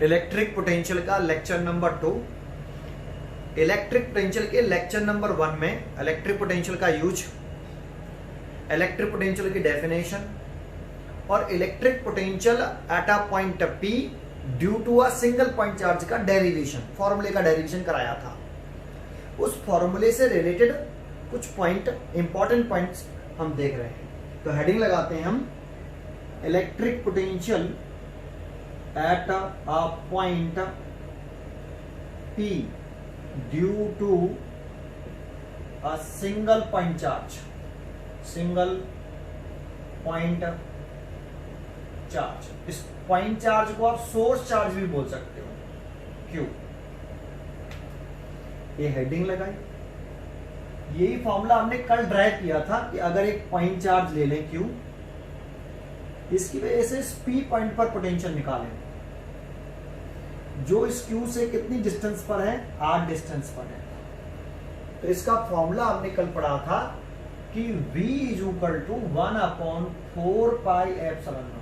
Electric potential का lecture number 2। Electric potential के lecture number 1 में इलेक्ट्रिक पोटेंशियल का यूज, इलेक्ट्रिक पोटेंशियल की डेफिनेशन और electric potential at a point P due to a single point charge का derivation, फॉर्मूले का डेरिवेशन कराया था। उस फॉर्मूले से रिलेटेड कुछ पॉइंट, इंपॉर्टेंट पॉइंट्स हम देख रहे हैं। तो हेडिंग लगाते हैं हम, electric potential at a point P due to a single point charge, single point charge. इस पॉइंट चार्ज को आप सोर्स चार्ज भी बोल सकते हो, क्यों? ये हेडिंग लगाई। यही फॉर्मूला हमने कल ड्राइव किया था कि अगर एक पॉइंट चार्ज ले लें Q, इसकी वजह से इस P पॉइंट पर पोटेंशियल निकालें, जो इस Q से कितनी डिस्टेंस पर है, R डिस्टेंस पर है। तो इसका फॉर्मूला हमने कल पढ़ा था कि V इज इक्वल टू 1/4πε0।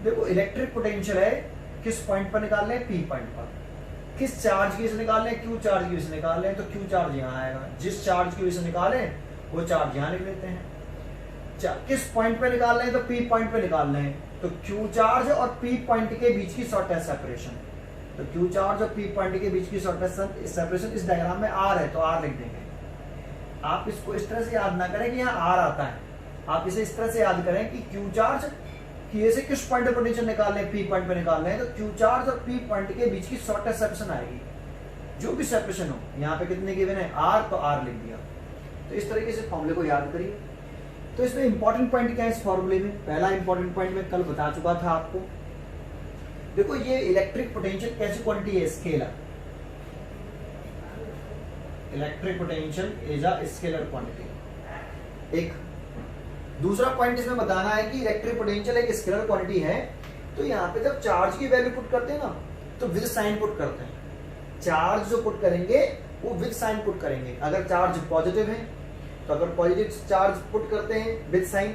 देखो इलेक्ट्रिक पोटेंशियल है, किस पॉइंट पर निकाल रहे हैं? P पॉइंट पर। किस चार्ज की वजह से निकाल रहे हैं? Q चार्ज की वजह से निकाल रहे हैं, तो Q चार्ज यहाँ आएगा। जिस चार्ज की वजह से निकाले वो चार्ज यहाँ लिख लेते हैं। किस पॉइंट पे निकाल रहे हैं? तो P पॉइंट पे निकाल रहे हैं, तो Q चार्ज और P पॉइंट के बीच की शॉर्टेस्ट सेपरेशन, तो Q चार्ज और P पॉइंट के बीच की शॉर्टेस्ट सेपरेशन इस डायग्राम में R है, तो R लिख देंगे। आप इसको इस तरह से याद ना करें कि यहाँ R आता है, आप इसे इस तरह से याद करें कि Q चार्ज कि से किस पॉइंट पे पोटेंशियल निकाल रहे हैं? P पॉइंट पे निकाल रहे हैं, तो Q चार्ज और P पॉइंट के बीच की शॉर्टेस्ट सेपरेशन आएगी। जो भी सेपरेशन हो, यहाँ पे कितने गिवन है? R, तो R लिख दिया। तो इस तरीके से फॉर्मूले को याद करिए। तो इसमें इंपॉर्टेंट पॉइंट क्या है इस फॉर्मूले में? पहला इंपॉर्टेंट पॉइंट मैं कल बता चुका था आपको। देखो ये इलेक्ट्रिक पोटेंशियल कैसी क्वांटिटी है? Scalar. Electric potential is a scalar quantity. एक दूसरा पॉइंट इसमें बताना है कि इलेक्ट्रिक पोटेंशियल एक स्केलर क्वांटिटी है, तो यहाँ पे जब चार्ज की वैल्यू पुट करते हैं ना, तो विद साइन पुट करते हैं। चार्ज जो पुट करेंगे वो विद साइन पुट करेंगे। अगर चार्ज पॉजिटिव है तो अगर पॉजिटिव चार्ज पुट करते हैं विद साइन,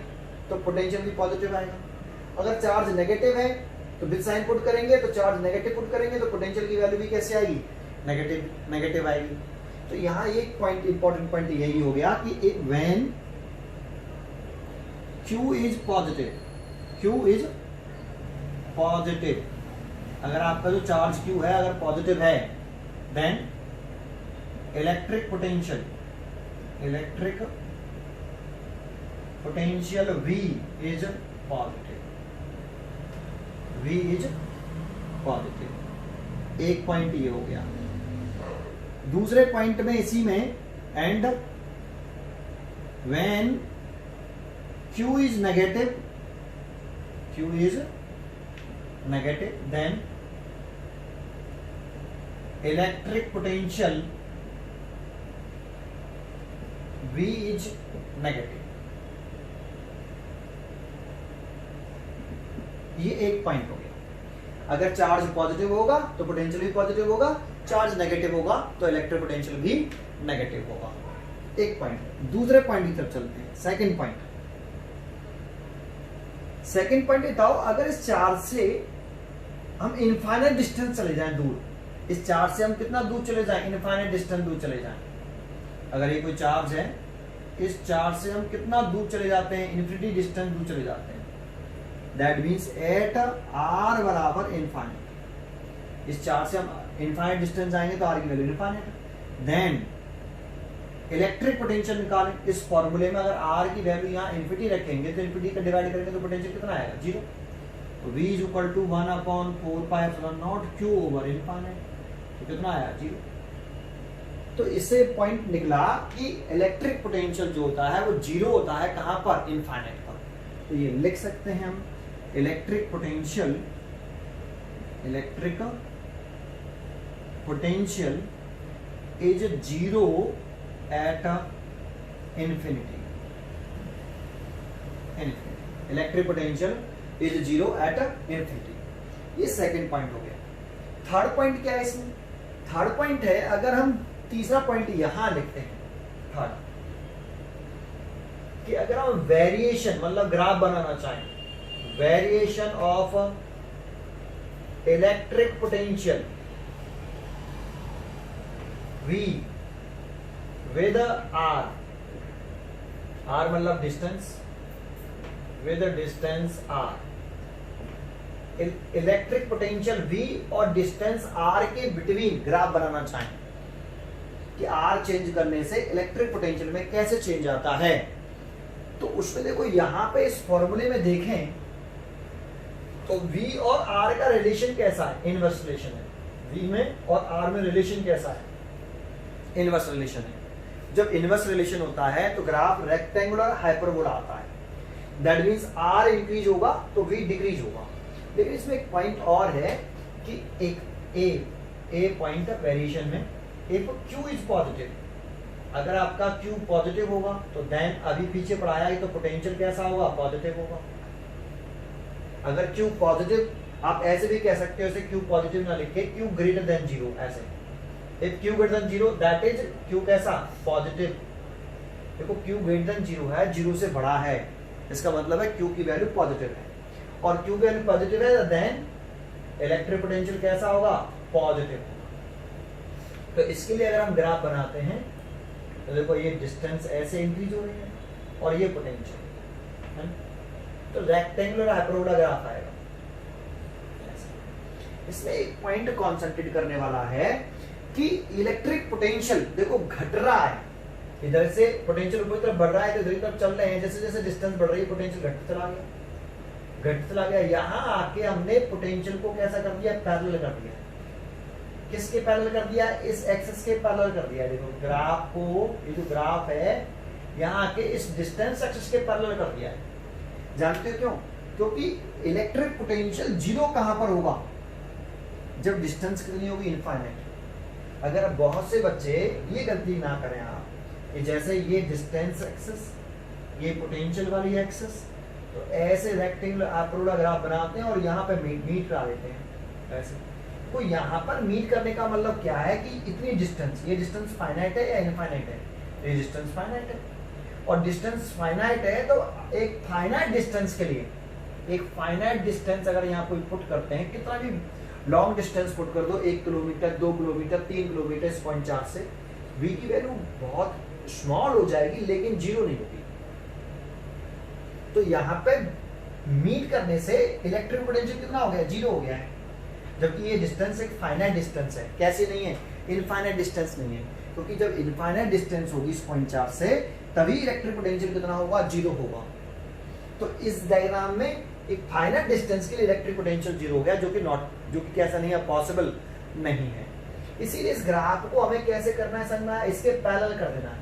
तो पोटेंशियल भी पॉजिटिव आएगा। अगर चार्ज नेगेटिव है तो विद साइन पुट करेंगे, तो चार्ज नेगेटिव पुट करेंगे, तो पोटेंशियल की वैल्यू भी कैसे आएगी? नेगेटिव आएगी। तो यहाँ एक पॉइंट, इंपॉर्टेंट पॉइंट यही हो गया कि when Q is positive, Q is positive, अगर आपका जो चार्ज Q है अगर पॉजिटिव है, then electric potential V is positive, V is positive. एक पॉइंट ये हो गया। दूसरे पॉइंट में इसी में, and when Q is negative, then electric potential V is negative। ये एक पॉइंट हो गया। अगर चार्ज पॉजिटिव होगा तो पोटेंशियल भी पॉजिटिव होगा, चार्ज नेगेटिव होगा तो इलेक्ट्रिक पोटेंशियल भी नेगेटिव होगा। एक पॉइंट। दूसरे पॉइंट की तरफ चलते हैं, सेकंड पॉइंट। सेकेंड पॉइंट बताओ, अगर इस चार्ज से हम इनफाइनाइट डिस्टेंस चले जाएं दूर, इस चार्ज से हम कितना दूर चले जाएं? इनफाइनाइट डिस्टेंस दूर चले जाएं। अगर ये कोई चार्ज है, इस चार्ज से हम कितना दूर चले जाते हैं? इन्फिनिटी डिस्टेंस दूर चले जाते हैं। दैट मीन्स एट R बराबर इनफाइनाइट। इस चार्ज से हम इनफाइनाइट डिस्टेंस आएंगे तो R की वैल्यू इनफाइनाइट है। देन इलेक्ट्रिक पोटेंशियल निकालें। इस फॉर्मूले में अगर R की वैल्यू यहाँ इन्फिनिटी रखेंगे तो इन्फिनिटी का डिवाइड करेंगे तो पोटेंशियल कितना आएगा? 0। तो V is equal to 1/4πε0 Q over infinite, तो कितना आया? 0। तो इससे पॉइंट निकला कि इलेक्ट्रिक पोटेंशियल जो होता है वो 0 होता है, कहां पर? इनफाइनाइट पर। तो ये लिख सकते हैं हम, electric potential is 0 at infinity। Electric potential is 0 at infinity। ये सेकंड पॉइंट हो गया। थर्ड पॉइंट क्या है इसमें? थर्ड पॉइंट है, अगर हम तीसरा पॉइंट यहां लिखते हैं, थर्ड, कि अगर हम वेरिएशन मतलब ग्राफ बनाना चाहें, variation of electric potential V with R, R मतलब distance, with distance R, electric potential V और डिस्टेंस R के बिटवीन ग्राफ बनाना चाहें कि R चेंज करने से इलेक्ट्रिक पोटेंशियल में कैसे चेंज आता है, तो उसमें देखो यहां पे इस फॉर्मूले में देखें तो V और R का रिलेशन कैसा है, इनवर्स रिलेशन है। V में और R में रिलेशन कैसा है, इनवर्स रिलेशन है। जब इनवर्स रिलेशन होता है तो ग्राफ रेक्टेंगुलर हाइपरबोला आता है। दैट मींस R इंक्रीज होगा तो V डिक्रीज होगा। लेकिन इसमें एक पॉइंट और है कि एक A पॉइंट वेरिएशन में इफ Q इज पॉजिटिव, अगर आपका Q पॉजिटिव होगा तो देन अभी पीछे पढ़ाया है तो पोटेंशियल कैसा होगा, पॉजिटिव होगा। अगर Q पॉजिटिव, आप ऐसे भी कह सकते हो, इसे Q पॉजिटिव ना लिख के Q ग्रेटर देन 0 ऐसे। If Q greater than 0 that is Q कैसा, पॉजिटिव। देखो Q greater than 0 है, 0 से बड़ा है, इसका मतलब है Q की वैल्यू पॉजिटिव है, और Q की वैल्यू पॉजिटिव है देन इलेक्ट्रिक पोटेंशियल कैसा होगा, पॉजिटिव होगा। तो इसके लिए अगर हम ग्राफ बनाते हैं तो देखो ये डिस्टेंस ऐसे इंक्रीज हो रही है और ये पोटेंशियल है, तो रेक्टेंगुलर हाइपरबोला ग्राफ आएगा। इसमें एक पॉइंट कॉन्सेंट्रेट करने वाला है कि इलेक्ट्रिक पोटेंशियल देखो घट रहा है, इधर से पोटेंशियल ऊपर की तरफ बढ़ रहा है तो इधर की तरफ चल रहे हैं, जैसे जैसे डिस्टेंस बढ़ रही है पोटेंशियल घटता चला गया। यहाँ आके हमने पोटेंशियल को कैसा कर दिया, पैरेलल कर दिया। किसके पैरेलल कर दिया, इस एक्सिस के पैरेलल कर दिया। देखो ग्राफ को, ये जो ग्राफ है यहाँ आके इस डिस्टेंस एक्सिस के पैरेलल कर दिया है। जानते हो क्यों? क्योंकि इलेक्ट्रिक पोटेंशियल 0 कहां पर होगा, जब डिस्टेंस कितनी होगी, इनफाइनाइट। अगर बहुत से बच्चे ये गलती ना करें आप कि जैसे ये डिस्टेंस एक्सिस, ये पोटेंशियल वाली एक्सिस, तो ऐसे रेक्टेंगुलर हाइपरबोला ग्राफ बनाते हैं और यहाँ पे मीट करा देते हैं ऐसे। तो यहाँ पर मीट करने का मतलब क्या है कि इतनी डिस्टेंस, ये डिस्टेंस फाइनाइट है या इनफाइनाइट है, ये डिस्टेंस फाइनाइट है। और डिस्टेंस फाइनाइट है तो एक फाइनाइट डिस्टेंस के लिए, एक फाइनाइट डिस्टेंस अगर यहाँ कोई पुट करते हैं, कितना भी लॉन्ग डिस्टेंस पुट कर दो, 1 किलोमीटर, 2 किलोमीटर, 3 किलोमीटर, इस पॉइंट चार्ज से V की वैल्यू बहुत स्मॉल हो जाएगी लेकिन 0 नहीं होगी। तो यहाँ पे मीट करने से इलेक्ट्रिक पोटेंशियल कितना हो गया, 0 हो गया है, जबकि ये डिस्टेंस एक फाइनाइट डिस्टेंस है। कैसे नहीं है, इनफाइनाइट डिस्टेंस नहीं है, क्योंकि जब इनफाइनाइट डिस्टेंस होगी इस पॉइंट चार्ज से तभी इलेक्ट्रिक पोटेंशियल कितना होगा, 0 होगा। तो इस डायग्राम में एक फाइनाइट डिस्टेंस के लिए इलेक्ट्रिक पोटेंशियल 0 हो गया, जो कि कैसा नहीं है, पॉसिबल नहीं है। इसीलिए इस ग्राफ को हमें कैसे करना है, समझना है, इसके पैरेलल कर देना है,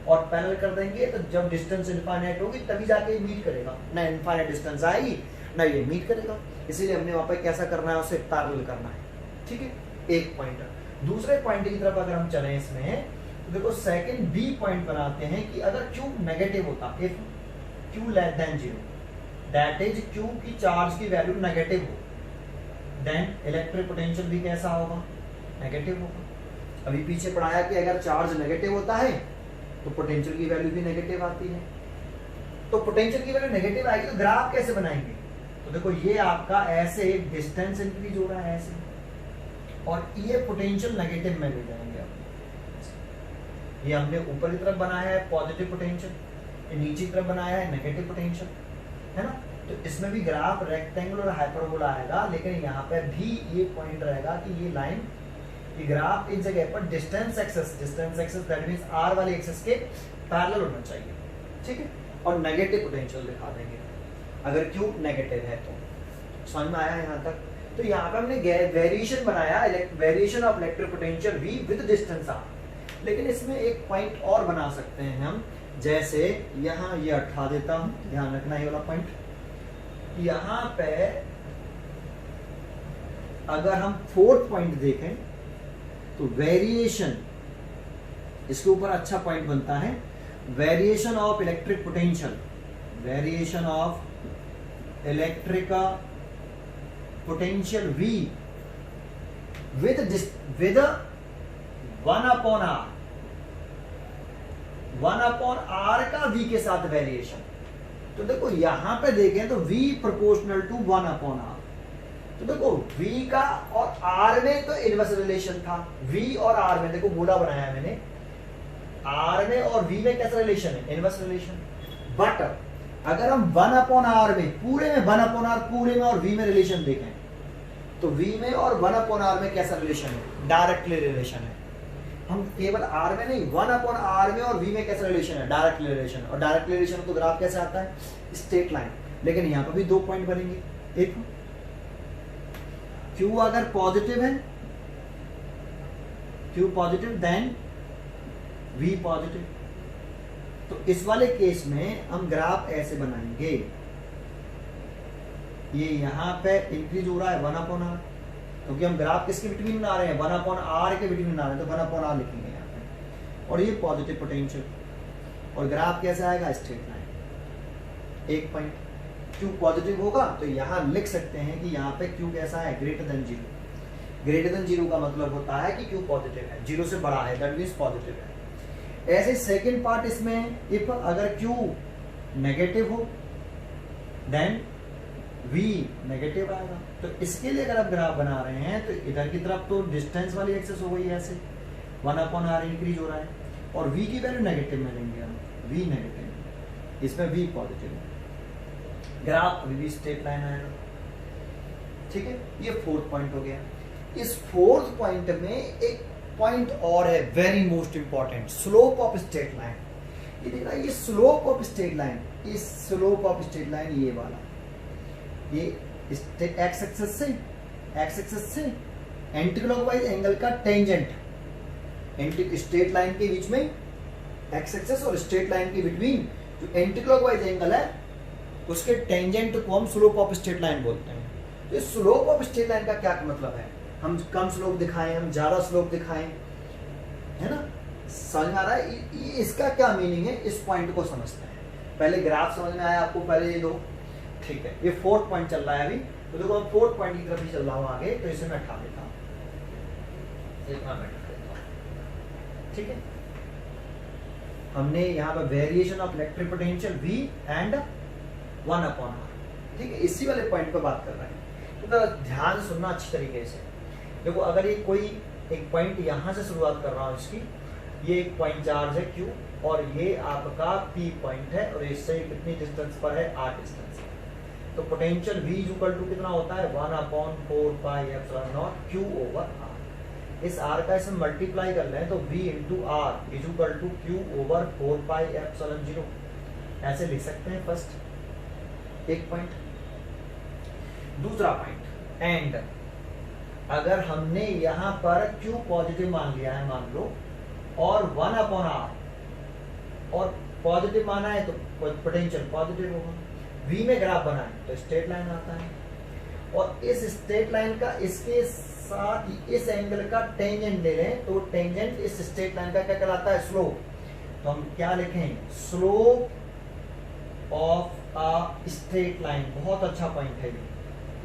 और पैरेलल कर देंगे तो जब डिस्टेंस इनफाइनाइट होगी तभी जाके ये मीट करेगा, ना इनफाइनाइट डिस्टेंस आएगी ना ये मीट करेगा। इसीलिए हमने वहां पे कैसा करना है, उसे पैरेलल करना है। ठीक है, एक पॉइंट। दूसरे पॉइंट की तरफ अगर हम चलें इसमें तो देखो सेकंड बी पॉइंट बनाते हैं कि अगर Q नेगेटिव होता, if Q less than 0, that is Q की चार्ज की वैल्यू नेगेटिव हो, देन इलेक्ट्रिक पोटेंशियल भी कैसा होगा, नेगेटिव होगा। अभी पीछे पढ़ाया कि अगर चार्ज नेगेटिव होता है तो पोटेंशियल की वैल्यू भी नेगेटिव आती है। तो पोटेंशियल की वैल्यू नेगेटिव आएगी तो ग्राफ कैसे बनाएंगे, तो देखो ये आपका ऐसे डिस्टेंस इंक्रीज हो रहा है ऐसे, और ये पोटेंशियल नेगेटिव में ले जाएंगे आप। ये हमने ऊपर की तरफ बनाया है पॉजिटिव पोटेंशियल, ये नीचे की तरफ बनाया है नेगेटिव पोटेंशियल, है ना। तो इसमें भी ग्राफ रेक्टेंगुलर हाइपरबोला आएगा, लेकिन यहाँ पे भी ये पॉइंट रहेगा कि ये लाइन, ये ग्राफ इस जगह पर distance axis that means R वाले एक्सिस के पैरेलल होना चाहिए। ठीक है, और नेगेटिव पोटेंशियल दिखा देंगे अगर Q नेगेटिव है तो। समझ में आया यहाँ तक? तो यहाँ पे हमने वेरिएशन बनाया, variation of electric potential V with distance R। लेकिन इसमें एक पॉइंट और बना सकते हैं हम, जैसे यहाँ ये हटा देता हूं, ध्यान रखना ये वाला पॉइंट। यहाँ पे अगर हम फोर्थ पॉइंट देखें तो वेरिएशन, इसके ऊपर अच्छा पॉइंट बनता है, variation of electric potential, variation of electric potential V with 1/R का V के साथ वेरिएशन। तो देखो यहां पे देखें तो V प्रोपोर्शनल टू 1/R, तो देखो v का और r में तो इनवर्स रिलेशन था, v और r में देखो गोला बनाया मैंने, r में और v में कैसा रिलेशन है, इनवर्स रिलेशन। बट अगर हम 1/r में पूरे में 1/r पूरे में और v में रिलेशन देखें तो v में और 1/r में कैसा रिलेशन है, डायरेक्टली रिलेशन है। हम केवल r में नहीं 1/r में और v में कैसा रिलेशन है, डायरेक्ट रिलेशन। और डायरेक्ट रिलेशन तो ग्राफ कैसे आता है, स्ट्रेट लाइन। लेकिन यहाँ पर भी 2 पॉइंट बनेंगे, एक Q अगर पॉजिटिव है, Q positive then V positive. तो इस वाले केस में हम ग्राफ ऐसे बनाएंगे, ये यहाँ पे इंक्रीज हो रहा है 1/r, क्योंकि हम ग्राफ किसके बिटवीन बना रहे हैं, 1/r के बिटवीन बना रहे हैं, तो 1/r लिखेंगे यहाँ पे। और ये पॉजिटिव पोटेंशियल, और ग्राफ कैसा आएगा, स्ट्रेट लाइन। एक पॉइंट Q पॉजिटिव होगा तो यहाँ लिख सकते हैं कि यहाँ पे Q कैसा है, ग्रेटर देन 0। ग्रेटर देन 0 का मतलब होता है कि Q पॉजिटिव है, 0 से बड़ा है, दैट मींस पॉजिटिव है। ऐसे सेकंड पार्ट इसमें, इफ अगर Q नेगेटिव हो देन V नेगेटिव आएगा। तो इसके लिए अगर आप ग्राफ बना रहे हैं तो इधर की तरफ तो डिस्टेंस वाली एक्सेस हो गई, ऐसे 1/r इंक्रीज हो रहा है, और V की वैल्यू नेगेटिव में लेंगे हम, V नेगेटिव, इसमें V पॉजिटिव है, ग्राफ अभी भी स्ट्रेट लाइन आएगा। ठीक है, ये 4th पॉइंट हो गया। इस 4th पॉइंट में एक पॉइंट और है, very most important, slope of straight line. ये देखना, ये स्लोप ऑफ स्ट्रेट लाइन, इस स्लोप ऑफ स्ट्रेट लाइन ये वाला, ये एक्स एक्सिस से एंटीक्लॉकवाइज एंगल का टेंजेंट, स्ट्रेट लाइन के बीच में एक्स एक्सिस और स्ट्रेट लाइन के बिटवीन जो एंटीक्लॉकवाइज एंगल है उसके टेंजेंट को हम स्लोप ऑफ स्ट्रेट लाइन बोलते हैं। तो स्लोप ऑफ स्ट्रेट लाइन का क्या मतलब है, हम कम स्लोप दिखाएं, हम ज्यादा स्लोप दिखाएं, है ना, समझ में आ रहा है। इसका क्या मीनिंग है, इस पॉइंट को समझते हैं। पहले ग्राफ समझ में आया आपको, पहले ये दो, ठीक है। ये 4th पॉइंट चल रहा है अभी, तो देखो हम 4th पॉइंट की तरफ ही चल रहा हूँ आगे, तो इसे मैं हटा देता हूँ, ठीक है। हमने यहाँ पर variation of electric potential V and 1/r, ठीक है, इसी वाले पॉइंट पे बात कर रहे हैं। तो ध्यान से सुनना अच्छी तरीके से। देखो अगर ये कोई एक पॉइंट यहाँ से शुरुआत कर रहा हूँ इसकी, ये एक पॉइंट चार्ज है Q, और ये आपका P पॉइंट है, और इससे कितनी डिस्टेंस पर है, R डिस्टेंस। तो पोटेंशियल V इक्वल टू कितना होता है, 1/4πε0 Q/R। इस R का इसमें मल्टीप्लाई कर लें तो V × R is equal to Q/4πε0, ऐसे लिख सकते हैं। फर्स्ट एक पॉइंट। दूसरा पॉइंट, एंड अगर हमने यहाँ पर Q पॉजिटिव मान लिया है, मान लो, और 1/r और पॉजिटिव माना है तो पोटेंशियल पॉजिटिव होगा। V में ग्राफ बनाए तो स्ट्रेट लाइन आता है, और इस स्ट्रेट लाइन का इसके साथ इस एंगल का टेंजेंट ले लें तो टेंजेंट इस स्ट्रेट लाइन का क्या कहलाता है, स्लोप। तो हम क्या लिखें, slope of a straight line. बहुत अच्छा पॉइंट है ये,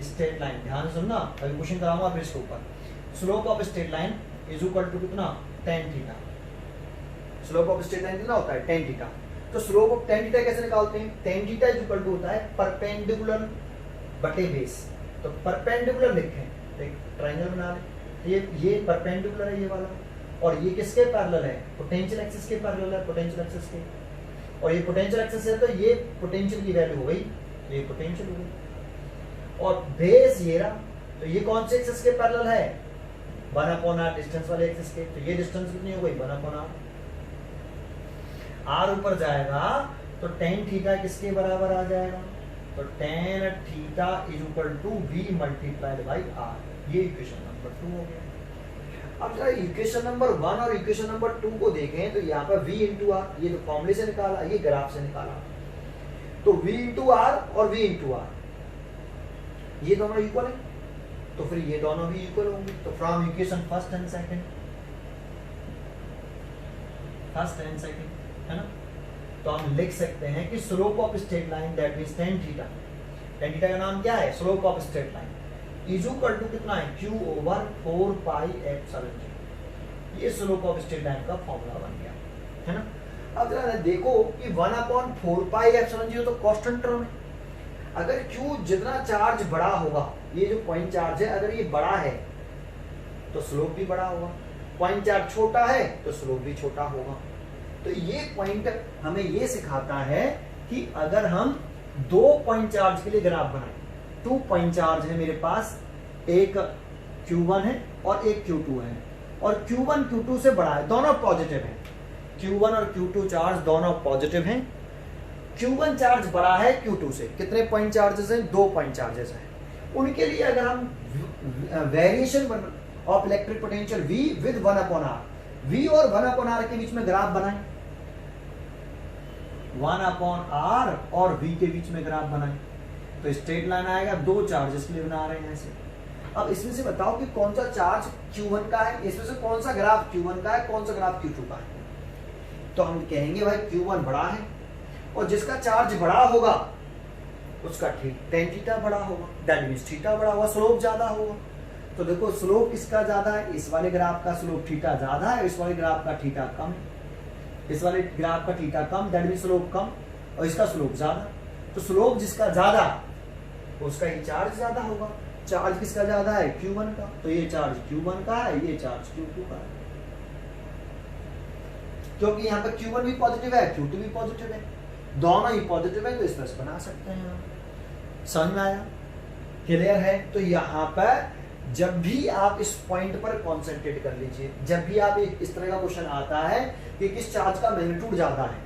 स्ट्रेट लाइन, ध्यान से सुनना, अभी क्वेश्चन कराऊंगा फिर इसके ऊपर। Slope of straight line is equal to कितना, tan theta. Slope of straight line कितना होता है, tan थीटा। तो स्लोप ऑफ tan थीटा कैसे निकालते हैं, tan theta is equal to होता है परपेंडिकुलर बटे बेस। तो परपेंडिकुलर लिखें, एक ट्रायंगल बना लें, ये परपेंडिकुलर है ये वाला, और ये किसके पैरेलल है, पोटेंशियल एक्सिस के पैरेलल है, पोटेंशियल एक्सिस के। और ये पोटेंशियल एक्सिस है तो ये पोटेंशियल की वैल्यू हो गई, ये पोटेंशियल हो गई। और बेस ये रहा, तो ये कौन से एक्सिस के पैरेलल है, 1/r डिस्टेंस वाले एक्सिस के। तो ये डिस्टेंस कितनी हो गई, 1/r। R ऊपर जाएगा तो tan थीटा किसके बराबर आ जाएगा, तो tan theta is equal to V multiplied by R। ये इक्वेशन नंबर 2 हो गया। अब जरा इक्वेशन नंबर 1 और इक्वेशन नंबर 2 को देखें तो यहाँ पर V × R, ये तो फॉर्मूले से निकाला, ये ग्राफ से निकाला। तो V × R और V × R ये दोनों इक्वल है, तो फिर ये दोनों भी इक्वल होंगे। तो from equation first and second, है ना, तो हम लिख सकते हैं कि slope of straight line that means tan theta, tan theta का नाम क्या है, slope of straight line, is equal to कितना है, Q/4πε0। ये स्लोप ऑफ स्ट्रेट लाइन का फॉर्मूला बन गया, है ना। अब जरा देखो कि 1/4πε0 तो कांस्टेंट टर्म है। अगर Q जितना चार्ज बड़ा होगा, ये जो पॉइंट चार्ज है अगर ये बड़ा है तो स्लोप भी बड़ा होगा, पॉइंट चार्ज छोटा है तो स्लोप भी छोटा होगा। तो ये पॉइंट हमें ये सिखाता है कि अगर हम दो पॉइंट चार्ज के लिए ग्राफ बनाएं, 2 पॉइंट चार्ज है मेरे पास, एक Q1 है और एक Q2 है, और Q1 Q2 से बड़ा है, दोनों पॉजिटिव है, Q1 और Q2 चार्ज दोनों पॉजिटिव हैं। Q1 चार्ज बड़ा है Q2 से, कितने पॉइंट चार्जेस हैं? 2 पॉइंट चार्जेस हैं। उनके लिए अगर हम variation of electric potential V with 1/r, V और 1/r के बीच में ग्राफ बनाएं, 1/r और V के बीच में ग्राफ बनाएं, तो स्ट्रेट लाइन आएगा, 2 चार्जेस के लिए बना रहे हैं ऐसे। अब इसमें से बताओ कि कौन सा चार्ज Q1 का है, इसमें से कौन सा ग्राफ Q1 का है, कौन सा ग्राफ Q2 का है। तो हम कहेंगे भाई Q1 बड़ा है, और जिसका चार्ज बड़ा होगा उसका tan थीटा बड़ा होगा, दैट मींस थीटा बड़ा होगा, स्लोप ज्यादा होगा। तो देखो स्लोप किसका ज्यादा है, इस वाले ग्राफ का स्लोप थीटा ज्यादा है, इस वाले ग्राफ का थीटा कम है, इस वाले ग्राफ का थीटा कम, दैट मींस स्लोप कम, और इसका स्लोप ज्यादा। तो स्लोप जिसका ज्यादा उसका ही चार्ज ज्यादा होगा। चार्ज किसका ज्यादा है? Q1 का, तो ये चार्ज Q1 का है, ये चार्ज Q2 का है, क्योंकि यहाँ पर Q1 भी पॉजिटिव है, Q2 भी पॉजिटिव है, दोनों ही पॉजिटिव है, तो इस तरह से बना सकते हैं। समझ में आया? क्लियर है? तो यहाँ पर जब भी आप इस पॉइंट पर कॉन्सेंट्रेट कर लीजिए, जब भी आप इस तरह का क्वेश्चन आता है कि किस चार्ज का मैग्नीट्यूड ज्यादा है,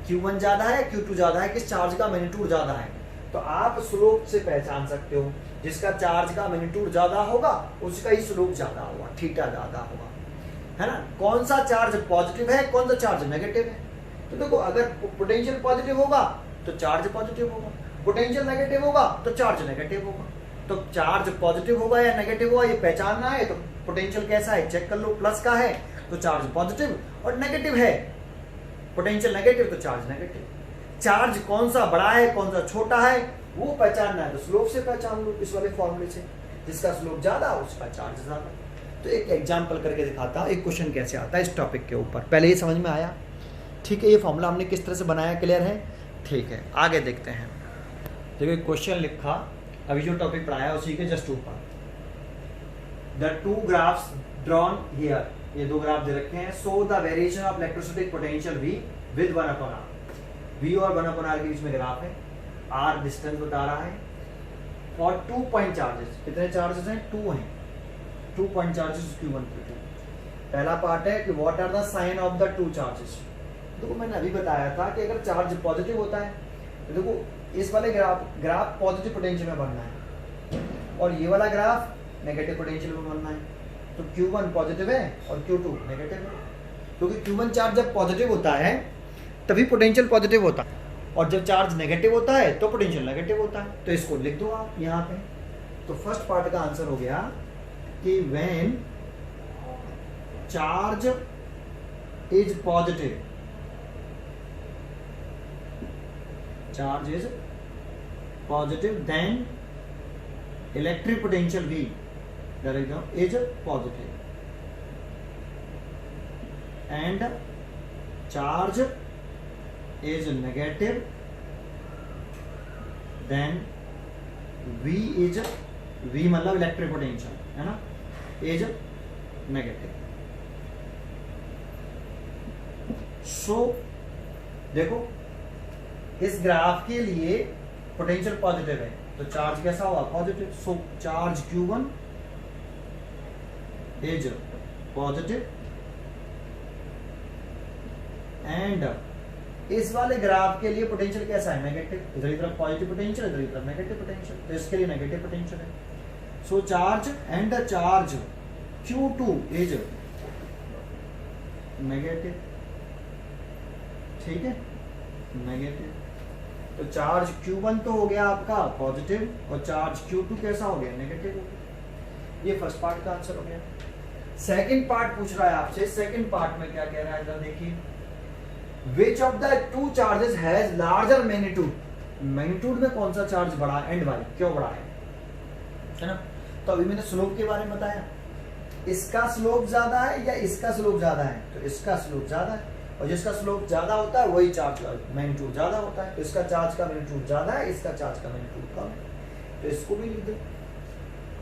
Q1 ज्यादा है, Q2 ज्यादा है, किस चार्ज का मैग्नीट्यूड ज्यादा है, तो आप स्लोप से पहचान सकते हो, जिसका चार्ज का मैग्नीट्यूड ज्यादा होगा उसका ही स्लोप ज्यादा होगा, थीटा ज्यादा होगा, है ना। कौन सा चार्ज पॉजिटिव है, कौन सा चार्ज नेगेटिव है। तो देखो अगर पोटेंशियल पॉजिटिव होगा तो चार्ज पॉजिटिव होगा, पोटेंशियल नेगेटिव होगा तो चार्ज नेगेटिव होगा। तो चार्ज पॉजिटिव होगा या नेगेटिव होगा ये पहचानना है, तो पोटेंशियल कैसा है चेक कर लो, प्लस का है तो चार्ज पॉजिटिव, और नेगेटिव है पोटेंशियल नेगेटिव तो चार्ज नेगेटिव। चार्ज कौन सा बड़ा है कौन सा छोटा है वो पहचानना है, तो स्लोप से पहचान लो, इस वाले फॉर्मूले से, जिसका स्लोप ज्यादा उसका चार्ज ज्यादा। तो एक एग्जांपल करके दिखाता हूँ एक क्वेश्चन कैसे आता है इस टॉपिक के ऊपर। पहले ये समझ में आया, ठीक है, ये फॉर्मूला हमने किस तरह से बनाया, क्लियर है, ठीक है। आगे देखते हैं। देखो क्वेश्चन लिखा अभी जो टॉपिक पढ़ाया उसी के जस्ट ऊपर, द 2 ग्राफ्स ड्रॉन हियर, ये 2 ग्राफ दे रखे हैं। So the variation of electrostatic potential V with 1/r, V और 1/r के बीच में ग्राफ है, R डिस्टेंस बता रहा है, और 2 पॉइंट चार्जेस, कितने चार्जेस हैं? 2 हैं, 2 पॉइंट चार्जेस Q1 Q2। पहला पार्ट है कि what are the sign of the 2 charges. देखो मैंने अभी बताया था कि अगर चार्ज पॉजिटिव होता है तो देखो इस वाले ग्राफ पॉजिटिव पोटेंशियल में बनना है, और ये वाला ग्राफ नेगेटिव पोटेंशियल में बनना है। तो Q1 पॉजिटिव है और Q2 नेगेटिव है, क्योंकि Q1 चार्ज जब पॉजिटिव होता है तभी पोटेंशियल पॉजिटिव होता है, और जब चार्ज नेगेटिव होता है तो पोटेंशियल नेगेटिव होता है। तो इसको लिख दो आप यहाँ पे। तो फर्स्ट पार्ट का आंसर हो गया कि when charge is positive, charge is positive, then electric potential V that is positive, and charge is negative, then V मतलब इलेक्ट्रिक पोटेंशियल है ना, is negative। सो देखो इस ग्राफ के लिए पोटेंशियल पॉजिटिव है तो चार्ज कैसा होगा? Positive. So charge Q1 is positive, and इस वाले ग्राफ के लिए पोटेंशियल कैसा है? नेगेटिव। इधर की तरफ पॉजिटिव पोटेंशियल, इधर की तरफ नेगेटिव पोटेंशियल, तो इसके लिए नेगेटिव पोटेंशियल है। So charge and charge Q2 is negative, ठीक है, नेगेटिव। तो चार्ज Q1 तो हो गया आपका पॉजिटिव, और चार्ज Q2 कैसा हो गया? नेगेटिव हो गया। ये फर्स्ट पार्ट का आंसर हो गया। सेकंड पार्ट पूछ रहा है आपसे, सेकंड पार्ट में क्या कह रहा है इधर देखिए, which of the 2 charges has larger magnitude, magnitude में कौन सा चार्ज बड़ा है, एंड वाई क्यों बड़ा है ना। तो अभी मैंने स्लोप के बारे में बताया, इसका स्लोप ज्यादा है या इसका स्लोप ज्यादा है, तो इसका स्लोप ज्यादा है, और जिसका स्लोप ज्यादा होता है वही चार्ज का मैग्नीट्यूड ज्यादा होता है। तो इसका चार्ज का मैग्नीट्यूड ज्यादा है, इसका चार्ज का मैग्नीट्यूड कम है। तो इसको भी लिख दो,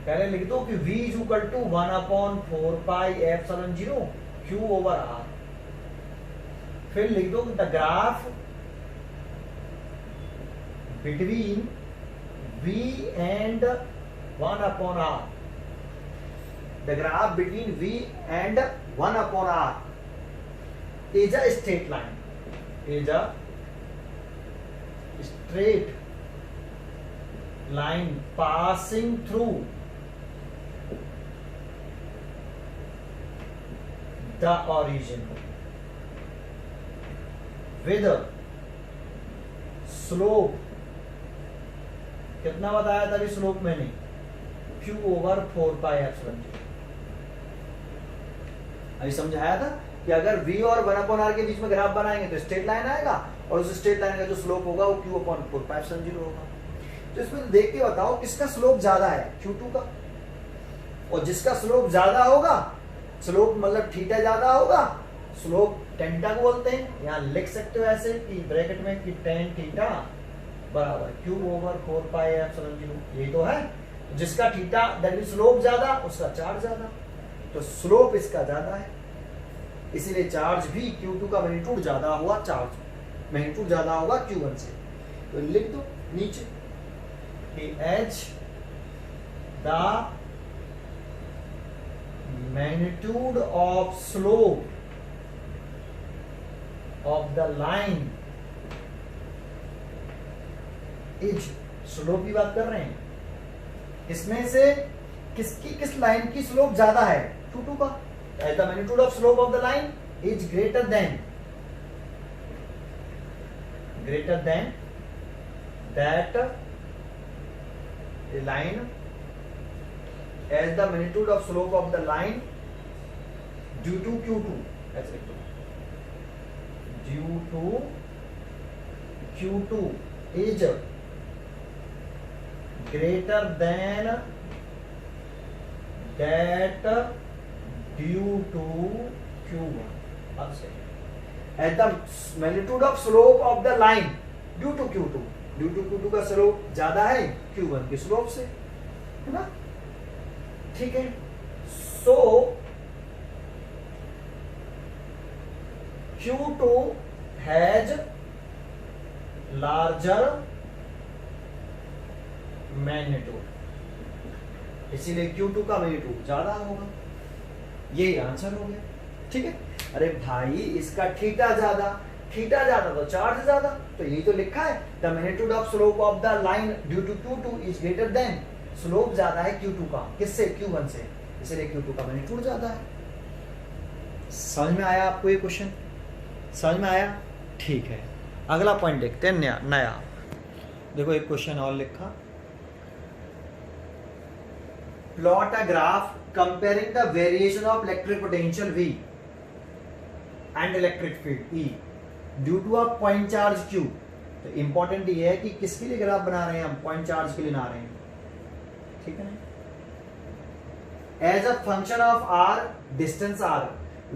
पहले लिख दो कि v is equal to 1/4 pi epsilon 0 q over r। फिर लिख दो the graph between v and 1/r, the graph between v and 1/r is a straight line, is a straight line passing through the origin with slope, कितना बताया था अभी slope मैंने, q over 4 pi epsilon 0। अभी समझाया था कि अगर v और 1/r के बीच में ग्राफ बनाएंगे तो स्ट्रेट लाइन आएगा, और उस स्ट्रेट लाइन का जो स्लोप होगा वो q/4 पाई एप्सिलॉन 0 होगा। तो इसमें देख के बताओ किसका स्लोप ज्यादा है, q2 का। और जिसका स्लोप ज्यादा होगा, स्लोप मतलब थीटा ज्यादा होगा, स्लोप tan थीटा को बोलते हैं। यहाँ लिख सकते हो ऐसे कि ब्रैकेट में कि tan थीटा बराबर q/4 पाई एप्सिलॉन 0, यही तो है। जिसका थीटा दैट मीन स्लोप ज्यादा, उसका चार्ज ज्यादा, तो स्लोप इसका ज्यादा है, इसीलिए चार्ज भी Q2 का मैग्नीट्यूड ज्यादा हुआ, चार्ज मैग्नीट्यूड ज्यादा होगा Q1 से। तो लिख दो नीचे कि h the magnitude of slope of the line is, slope की बात कर रहे हैं, इसमें से किस लाइन की स्लोप ज्यादा है, Q2 का। As the magnitude of slope of the line is greater than that line, as the magnitude of slope of the line due to Q2, ऐसे लिखो, due to Q2 is greater than that due to Q1. As the magnitude of slope of the line due to Q2 का slope ज्यादा है Q1 के slope से, है ना। ठीक है, सो Q2 हैज लार्जर मैग्नीट्यूड, इसीलिए Q2 का मैग्नीट्यूड ज्यादा होगा। ये आंसर हो गया, ठीक है। अरे भाई इसका थीटा ज्यादा तो चार्ज ज्यादा, तो यही तो लिखा है, the magnitude of slope of the line due to Q2 is greater than, slope ज्यादा है Q2 का, किससे, Q1 से, इसलिए Q2 का मैग्नीट्यूड ज्यादा है। समझ में आया आपको ये क्वेश्चन, समझ में आया, ठीक है। अगला पॉइंट देखते हैं नया। देखो एक क्वेश्चन और लिखा, plot a graph comparing the variation of electric potential V and electric field E due to a point charge Q। तो इंपॉर्टेंट ये है कि किसके लिए ग्राफ बना रहे हैं हम, पॉइंट चार्ज के लिए बना रहे हैं, ठीक है ना। As a function of R, distance R,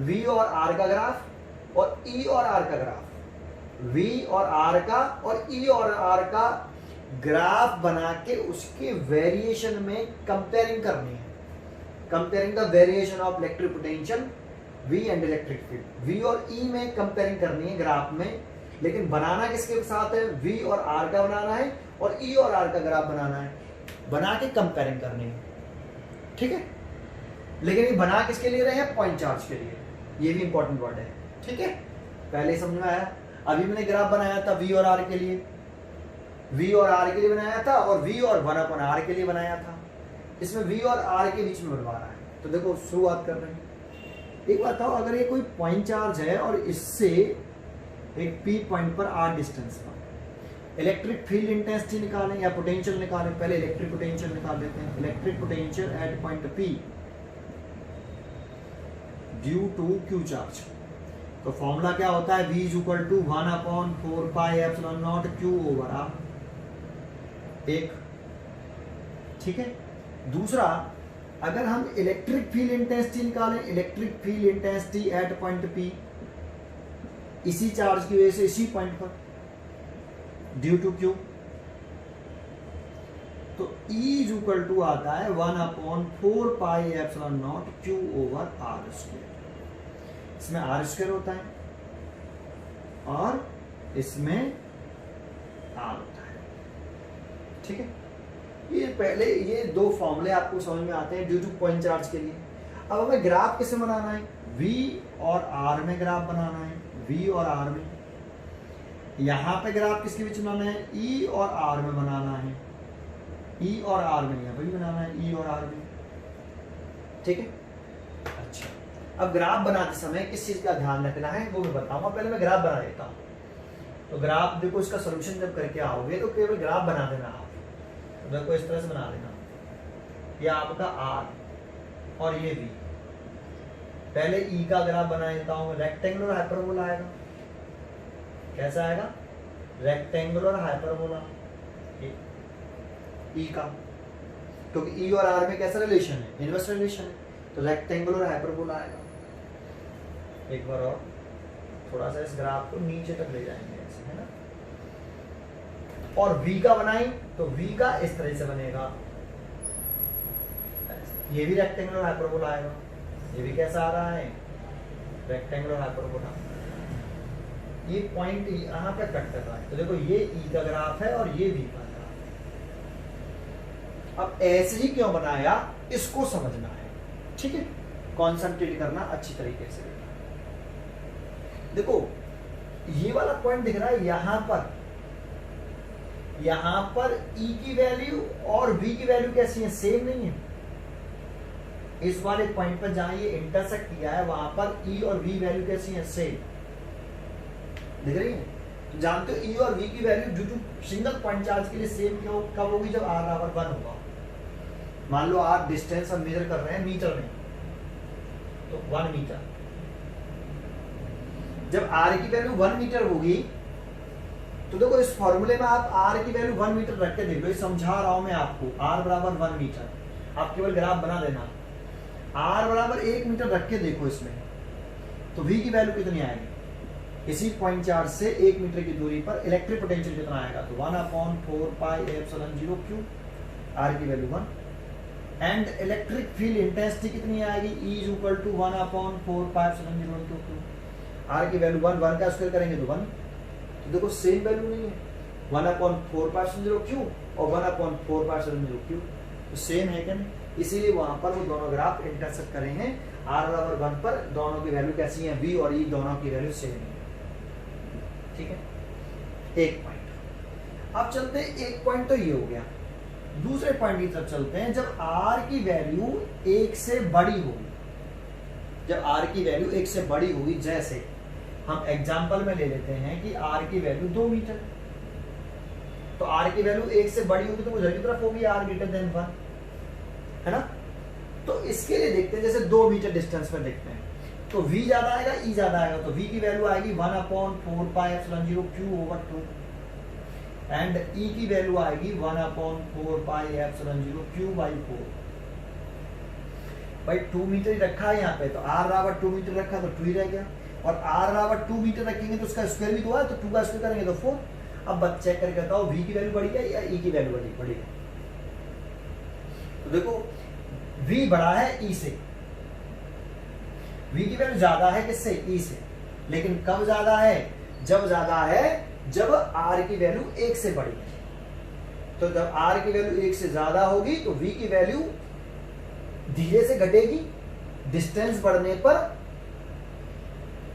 V और R का ग्राफ और E और R का ग्राफ, V और R का और E और R का ग्राफ बना के उसके वेरिएशन में कंपेयरिंग करनी है, comparing the variation of electric potential V and electric field. V और E में कंपेयरिंग करनी है ग्राफ में, लेकिन बनाना किसके साथ है, V और R का बनाना है और E और R का ग्राफ बनाना है, बना के कंपेयरिंग करनी है, ठीक है। लेकिन ये बना किसके लिए रहे हैं, पॉइंट चार्ज के लिए, ये भी इंपॉर्टेंट वर्ड है, ठीक है। पहले समझ में आया। अभी मैंने ग्राफ बनाया था V और R के लिए, V और R के लिए बनाया था और V और 1/r के लिए बनाया था, इसमें V और R के बीच में बनवा रहा है। तो देखो शुरुआत कर रहे हैं, एक बात बताओ, अगर ये कोई पॉइंट चार्ज है और इससे एक P पॉइंट पर R डिस्टेंस पर इलेक्ट्रिक फील्ड इंटेंसिटी निकालें या पोटेंशियल निकालें, पहले इलेक्ट्रिक पोटेंशियल निकाल देते हैं। Electric potential at point P due to Q charge, तो फॉर्मूला क्या होता है, V is equal to 1/4 pi epsilon nought Q over R, एक, ठीक है। दूसरा, अगर हम इलेक्ट्रिक फील्ड इंटेंसिटी निकालें, electric field intensity at point P इसी चार्ज की वजह से इसी पॉइंट पर ड्यू टू क्यू, तो E इज इक्वल टू आता है 1/4πε0 Q/r²। इसमें r² होता है और इसमें r होता है। ठीक है, ये पहले ये दो फॉर्मूले आपको समझ में आते हैं ड्यू टू पॉइंट चार्ज के लिए। अब हमें ग्राफ किसे बनाना है? V और R में ग्राफ बनाना है, V और R में। यहां पे ग्राफ किसके बीच बनाना है? E और R में बनाना है, E और R में, यहाँ पे भी बनाना है E और R में। ठीक है, अच्छा अब ग्राफ बनाते समय किस चीज का ध्यान रखना है वो मैं बताऊंगा। पहले मैं ग्राफ बना देता हूँ। तो ग्राफ देखो, इसका सोल्यूशन जब करके आओगे तो केवल ग्राफ बना देना आप। तो देखो इस तरह से बना देना, ये आपका R और ये V। पहले E का ग्राफ बना देता हूँ, रेक्टेंगुलर हाइपरबोला आएगा। कैसा आएगा? रेक्टेंगुलर हाइपरबोला E का, क्योंकि E और R में कैसा रिलेशन है? इनवर्स रिलेशन है, तो रेक्टेंगुलर हाइपरबोला आएगा। एक बार और थोड़ा सा इस ग्राफ को नीचे तक ले जाएंगे ऐसे, है ना। और V का बनाएं तो V का इस तरह से बनेगा, ये भी रेक्टेंगुलर हाइपरबोला आएगा। ये भी कैसा आ रहा है? Rectangular hyperbola. ये पॉइंट यहाँ पे कट कर रहा है, तो देखो ये E का ग्राफ है और ये V का ग्राफ है। अब ऐसे ही क्यों बनाया इसको समझना है। ठीक है, कॉन्सेंट्रेट करना अच्छी तरीके से। देखो ये वाला पॉइंट दिख रहा है यहाँ पर E की वैल्यू और V की वैल्यू कैसी है? सेम नहीं है। इस वाले पॉइंट पर जहां ये इंटरसेक्ट किया है वहां पर E और V वैल्यू कैसी है? सेम दिख रही है। तो जानते हो E और V की value due to single point charge के लिए सेम क्यों कब होगी? जब R बराबर 1 होगा। मान लो आप डिस्टेंस हम मेजर कर रहे हैं मीटर में, तो 1 मीटर। जब R की वैल्यू 1 मीटर होगी तो देखो इस फॉर्मूले में आप R की वैल्यू 1 मीटर रख के देख लो। ये समझा रहा हूं मैं आपको। R बराबर 1 मीटर, आप केवल ग्राफ बना देना। R बराबर 1 मीटर रख के देखो इसमें, तो V की वैल्यू कितनी आएगी? इसी पॉइंट चार्ज से 1 मीटर की दूरी पर इलेक्ट्रिक पोटेंशियल कितना आएगा? तो 1/4πε0 Q, R की value 1। And electric field intensity कितनी आएगी? E is equal to 1/4πε0 Q। R की वैल्यू 1 का स्क्वायर करेंगे तो 1। तो देखो सेम वैल्यू नहीं है, 1/4πε0 Q और 1/4πε0 Q तो सेम है क्या नहीं? इसीलिए वहां पर वो दोनों ग्राफ इंटरसेक्ट करेंगे। R बराबर 1 पर दोनों की वैल्यू कैसी है? V और E दोनों की वैल्यू सेम है। ठीक है, एक पॉइंट। अब चलते हैं, एक पॉइंट तो ये हो गया। दूसरे पॉइंट की तरफ चलते हैं। जब R की वैल्यू 1 से बड़ी होगी, जब R की वैल्यू 1 से बड़ी होगी, जैसे हम एग्जांपल में ले लेते हैं कि R की वैल्यू 2 मीटर, तो R की वैल्यू 1 से बड़ी होगी तो उधर की तरफ होगी R ग्रेटर देन 1, है ना। तो इसके लिए देखते हैं, जैसे 2 मीटर डिस्टेंस पर देखते हैं, तो V ज्यादा आएगा E ज्यादा आएगा, तो V की वैल्यू आएगी 1/4πε0 Q/2 एंड E की वैल्यू आएगी 1/4πε0 Q/4। भाई 2 मीटर ही रखा है यहाँ पे, तो R बराबर 2 मीटर रखा तो 2 ही रह गया, और R बराबर 2 मीटर रखेंगे तो उसका स्क्वायर भी 2 है, तो 2 का स्क्वायर करेंगे तो 4। अब बस चेक करके बताओ V की वैल्यू बढ़ी है या E की वैल्यू बढ़ी है? तो देखो V बड़ा है E से, V की वैल्यू ज्यादा है किससे? E से। लेकिन कब ज्यादा है? जब ज्यादा है जब R की वैल्यू 1 से बड़ी है। तो जब R की वैल्यू 1 से ज्यादा होगी तो V की वैल्यू धीरे से घटेगी, डिस्टेंस बढ़ने पर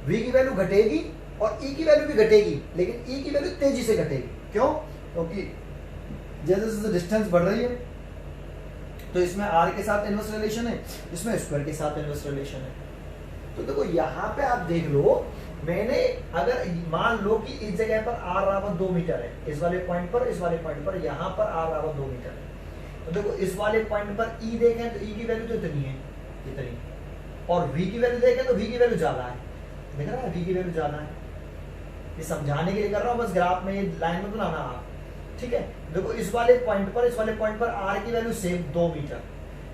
V की वैल्यू घटेगी और E की वैल्यू भी घटेगी, लेकिन E की वैल्यू तेजी से घटेगी। क्यों? क्योंकि जैसे जैसे डिस्टेंस बढ़ रही है तो इसमें R के साथ इनवर्स रिलेशन है, इसमें स्क्वायर के साथ इनवर्स रिलेशन है। तो देखो यहाँ पे आप देख लो, मैंने अगर मान लो कि इस जगह पर R बराबर 2 मीटर है, इस वाले पॉइंट पर, इस वाले पॉइंट पर, यहाँ पर R बराबर 2 मीटर है, तो देखो इस वाले पॉइंट पर E देखें तो E की वैल्यू तो इतनी है, इतनी, और V की वैल्यू देखें तो V की वैल्यू ज्यादा है। देख रहा है V की वैल्यू ज्यादा है। ये समझाने के लिए कर रहा हूँ, बस ग्राफ में ये लाइन में बनाना आप, ठीक है। देखो इस वाले पॉइंट पर, इस वाले पॉइंट पर R की वैल्यू सेम 2 मीटर,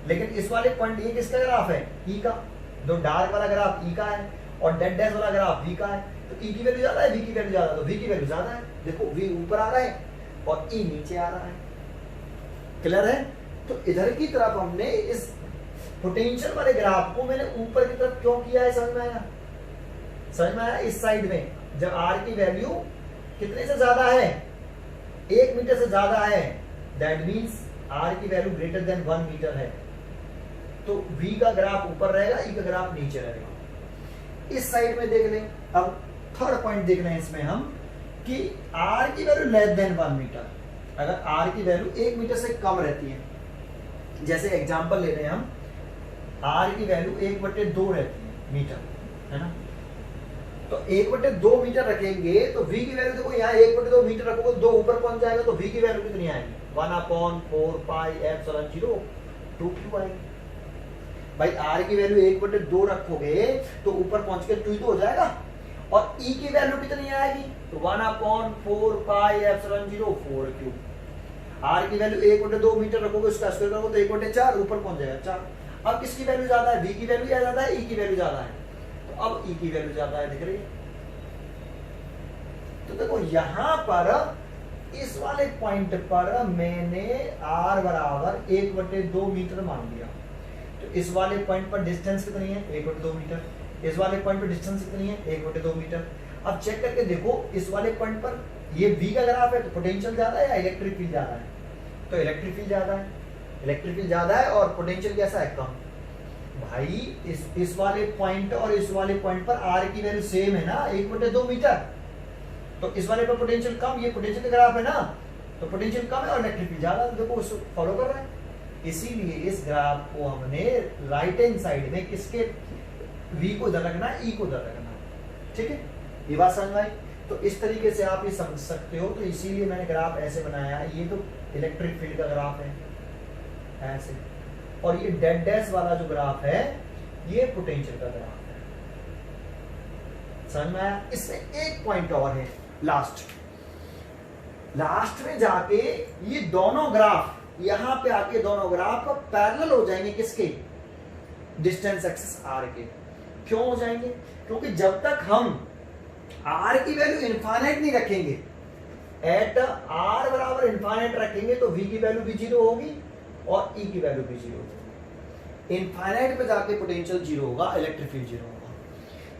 लेकिन इस वाले पॉइंट ये किसका ग्राफ है? E का। जो डार्क वाला ग्राफ E का है, और डेड डैश वाला ग्राफ v का है, तो e की वैल्यू ज्यादा है, v की वैल्यू ज्यादा, तो v की वैल्यू ज्यादा है। देखो v ऊपर आ रहा है और e नीचे आ रहा है। क्लियर है? तो इधर की तरफ हमने इस पोटेंशियल वाले ग्राफ को मैंने ऊपर की तरफ क्यों किया है, समझ में आया? समझ में आया? इस साइड में जब r की वैल्यू कितने से ज्यादा है, 1 मीटर से ज्यादा है, दैट मीन्स r की वैल्यू ग्रेटर देन 1 मीटर है, तो v का ग्राफ ऊपर रहेगा, e का ग्राफ नीचे रहेगा। इस साइड में देख लें। अब थर्ड पॉइंट देख रहे हैं इसमें हम कि r की वैल्यू लेस देन 1 मीटर, अगर r की वैल्यू 1 मीटर से कम रहती है, जैसे एग्जांपल ले रहे हैं हम, r की वैल्यू 1/2 रहती है मीटर, है ना, तो 1/2 मीटर रखेंगे तो v की वैल्यू देखो, यहाँ 1/2 मीटर रखोगे, 2 ऊपर पहुंच जाएगा, तो v की वैल्यू कितनी आएगी, 1/4 पाई एप्सिलॉन 0 2q आएगी। भाई r की वैल्यू 1/2 रखोगे तो ऊपर पहुंच के 2 ही तो हो जाएगा, और e की वैल्यू कितनी आएगी, तो 1/4 पाई एप्सिलॉन 0 4q। r की वैल्यू 1/2 मीटर रखोगे, उसका स्क्वायर करोगे तो 1/4 ऊपर पहुंच जाएगा 4। अब किसकी वैल्यू ज्यादा है, v की वैल्यू ज्यादा है, e की वैल्यू ज्यादा है, तो अब e की वैल्यू ज्यादा है, दिख रही है? तो देखो यहां पर इस वाले पॉइंट पर मैंने r बराबर 1/2 मीटर मान लिया, तो इस वाले पॉइंट पर डिस्टेंस कितनी है, 1/2 मीटर, इस वाले पॉइंट पर डिस्टेंस कितनी है, 1/2 मीटर। अब चेक करके देखो, इस वाले पॉइंट पर ये v का ग्राफ है, तो पोटेंशियल ज्यादा है या इलेक्ट्रिक फील्ड ज्यादा है, तो इलेक्ट्रिक फील्ड ज्यादा है, इलेक्ट्रिक फील्ड ज्यादा है, और पोटेंशियल कैसा है, कम। भाई इस वाले पॉइंट और इस वाले पॉइंट पर r की वैल्यू सेम है ना, 1/2 मीटर, तो इस वाले पर पोटेंशियल कम, ये पोटेंशियल का ग्राफ है ना, तो पोटेंशियल कम है और इलेक्ट्रिक फील्ड ज्यादा, देखो उसको फॉलो कर रहा है। इसीलिए इस ग्राफ को हमने राइट हैंड साइड में किसके, v को इधर रखना है, e को इधर रखना है, ठीक है? ये बात समझ में आई? तो इस तरीके से आप ये समझ सकते हो, तो इसीलिए मैंने ग्राफ ऐसे बनाया, ये तो इलेक्ट्रिक फील्ड का ग्राफ है ऐसे, और ये डेड डैश वाला जो ग्राफ है ये पोटेंशियल का ग्राफ है। समझ में आया? इसमें एक पॉइंट और है, लास्ट में जाके ये दोनों ग्राफ, यहां पे आके दोनों ग्राफ पैरेलल हो जाएंगे, किसके, डिस्टेंस एक्सिस r के। क्यों हो जाएंगे? क्योंकि जब तक हम r की वैल्यू इनफाइनाइट नहीं रखेंगे, एट r बराबर इनफाइनाइट रखेंगे, तो v की वैल्यू भी 0 होगी और e की वैल्यू भी 0 होगी। इनफाइनाइट पे जाके पोटेंशियल 0 होगा, इलेक्ट्रिक फील्ड 0 होगा।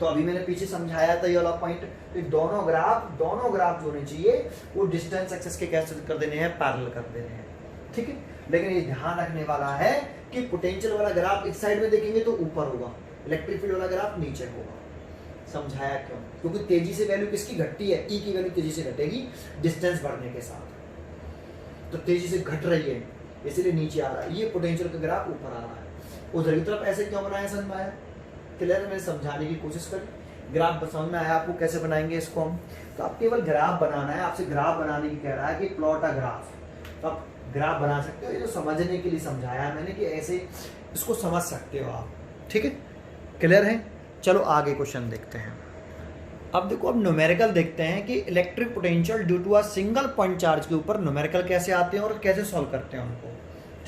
तो अभी मैंने पीछे समझाया था ये वाला पॉइंट, तो दोनों ग्राफ जो होने चाहिए वो डिस्टेंस एक्सिस के कैसे कर देने हैं, पैरेलल कर देने हैं, ठीक है? लेकिन ये ध्यान रखने वाला है कि पोटेंशियल वाला ग्राफ इस साइड में देखेंगे तो ऊपर होगा, इलेक्ट्रिक फील्ड वाला ग्राफ नीचे होगा। समझाया क्यों? क्योंकि तेजी से वैल्यू किसकी घटती है, ई की वैल्यू तेजी से घटेगी डिस्टेंस बढ़ने के साथ, तो तेजी से घट रही है इसलिए नीचे आ रहा है, ये पोटेंशियल का ग्राफ ऊपर आ रहा है। उधर की तरफ ऐसे क्यों बनाया, समझ में आया? क्लियर? मैंने समझाने की कोशिश करी, ग्राफ समझ में आया आपको कैसे बनाएंगे इसको हम? तो आप केवल ग्राफ बनाना है, आपसे ग्राफ बनाने की कह रहा है कि प्लॉट अ ग्राफ, तो आप ग्राफ बना सकते हो। ये जो समझने के लिए समझाया है मैंने कि ऐसे इसको समझ सकते हो आप, ठीक है? क्लियर है? चलो आगे क्वेश्चन देखते हैं। अब देखो, अब न्यूमेरिकल देखते हैं कि electric potential due to a single point charge के ऊपर न्यूमेरिकल कैसे आते हैं और कैसे सॉल्व करते हैं उनको,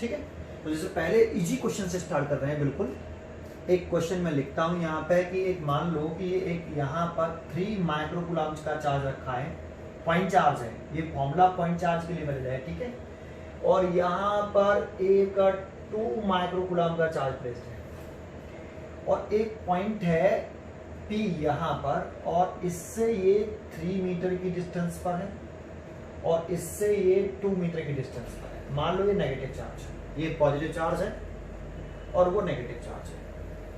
ठीक है? तो जैसे पहले इजी क्वेश्चन से स्टार्ट कर रहे हैं। बिल्कुल एक क्वेश्चन मैं लिखता हूँ यहाँ पे कि एक मान लो कि एक यहाँ पर 3 माइक्रोकूलम्ब का चार्ज रखा है, पॉइंट चार्ज है, ये फॉर्मूला पॉइंट चार्ज के लिए मिल जाए, ठीक है? और यहाँ पर एक 2 माइक्रोकूलम्ब का चार्ज प्लेस्ड है, और एक पॉइंट है P यहाँ पर, और इससे ये 3 मीटर की डिस्टेंस पर है और इससे ये 2 मीटर की डिस्टेंस पर है। मान लो ये नेगेटिव चार्ज है, ये पॉजिटिव चार्ज है और वो नेगेटिव चार्ज है।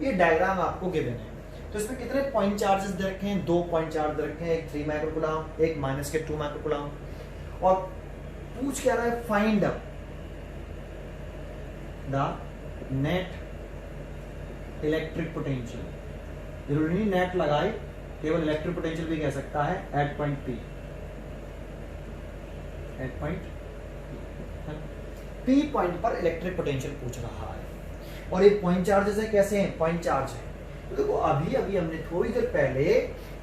ये डायग्राम आपको गिवन है। तो इसमें कितने पॉइंट चार्जेस दे रखे हैं, 2 पॉइंट चार्ज दे रखे हैं, एक 3 माइक्रोकूलम्ब, एक माइनस के 2 माइक्रोकूलम्ब, और पूछ क्या रहा है, find the net electric potential. जरूरी नहीं नेट लगाए, केवल इलेक्ट्रिक पोटेंशियल भी कह सकता है, at point P, at point P point पर इलेक्ट्रिक पोटेंशियल पूछ रहा है। और ये पॉइंट चार्जेस है, कैसे हैं, पॉइंट चार्ज है। तो देखो अभी हमने थोड़ी देर पहले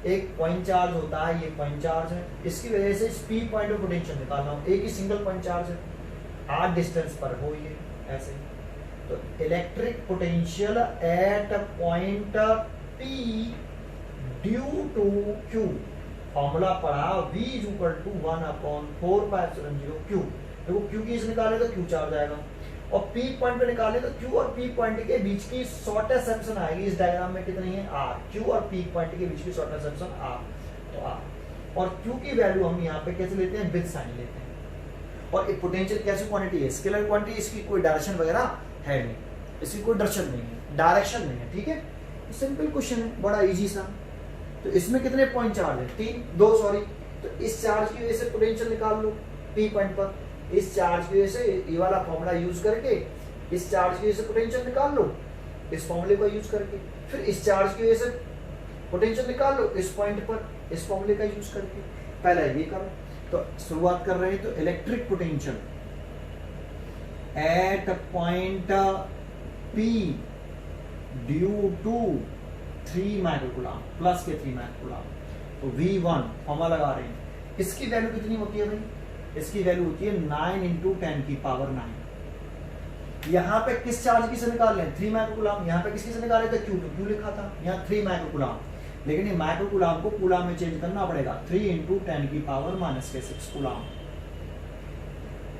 एक पॉइंट चार्ज होता है, ये पॉइंट चार्ज है, इसकी वजह से इस P पॉइंट पर पोटेंशियल निकालना हो, एक ही सिंगल पॉइंट चार्ज है, r डिस्टेंस पर हो ये ऐसे। तो electric potential at point P due to Q, formula पढ़ा v is equal to 1/4πε0 Q. देखो क्यू की निकाले तो क्यू चार्ज आएगा, और पी पॉइंट पे निकाले तो क्यू और पी पॉइंट के बीच की शॉर्टेस्ट सेक्शन आएगी इस डायग्राम में, कितनी है r, क्यू और पी पॉइंट के बीच की शॉर्टेस्ट सेक्शन r, तो r। और क्यू की वैल्यू हम यहाँ पे कैसे लेते हैं, विद साइन लेते हैं। और एक पोटेंशियल कैसी क्वांटिटी है, स्केलर क्वांटिटी, इसकी कोई डायरेक्शन वगैरह है नहीं, इसकी कोई डायरेक्शन नहीं है, डायरेक्शन नहीं है, ठीक है। सिंपल क्वेश्चन है, बड़ा इजी सा। तो इसमें कितने पॉइंट चार्ज है, दो सॉरी। तो इस चार्ज की वजह से पोटेंशियल निकाल लो पी पॉइंट पर, इस चार्ज की वजह से ये वाला फॉर्मूला यूज करके इस चार्ज की वजह से पोटेंशियल निकाल लो इस फॉर्मूले को यूज करके, फिर इस चार्ज की वजह से पोटेंशियल निकाल लो इस पॉइंट पर इस फॉर्मूले का यूज करके। पहला ये करो। तो शुरुआत कर रहे हैं, तो electric potential at point P due to 3 microcoulomb plus के 3 माइक्रोकूलम, तो V1 फॉर्मूला लगा रहे हैं। इसकी वैल्यू कितनी होती है भाई, इसकी वैल्यू होती है 9 × 10⁹। यहाँ पे किस चार्ज की से निकाल लें, 3 माइक्रोकूलम। यहाँ पे किसकी से निकाले थे, क्यू, तो क्यू लिखा था, यहाँ 3 माइक्रोकूलम, लेकिन ये माइक्रोकूलम को कूलम में चेंज करना पड़ेगा, 3 × 10⁻⁻6 कूलम।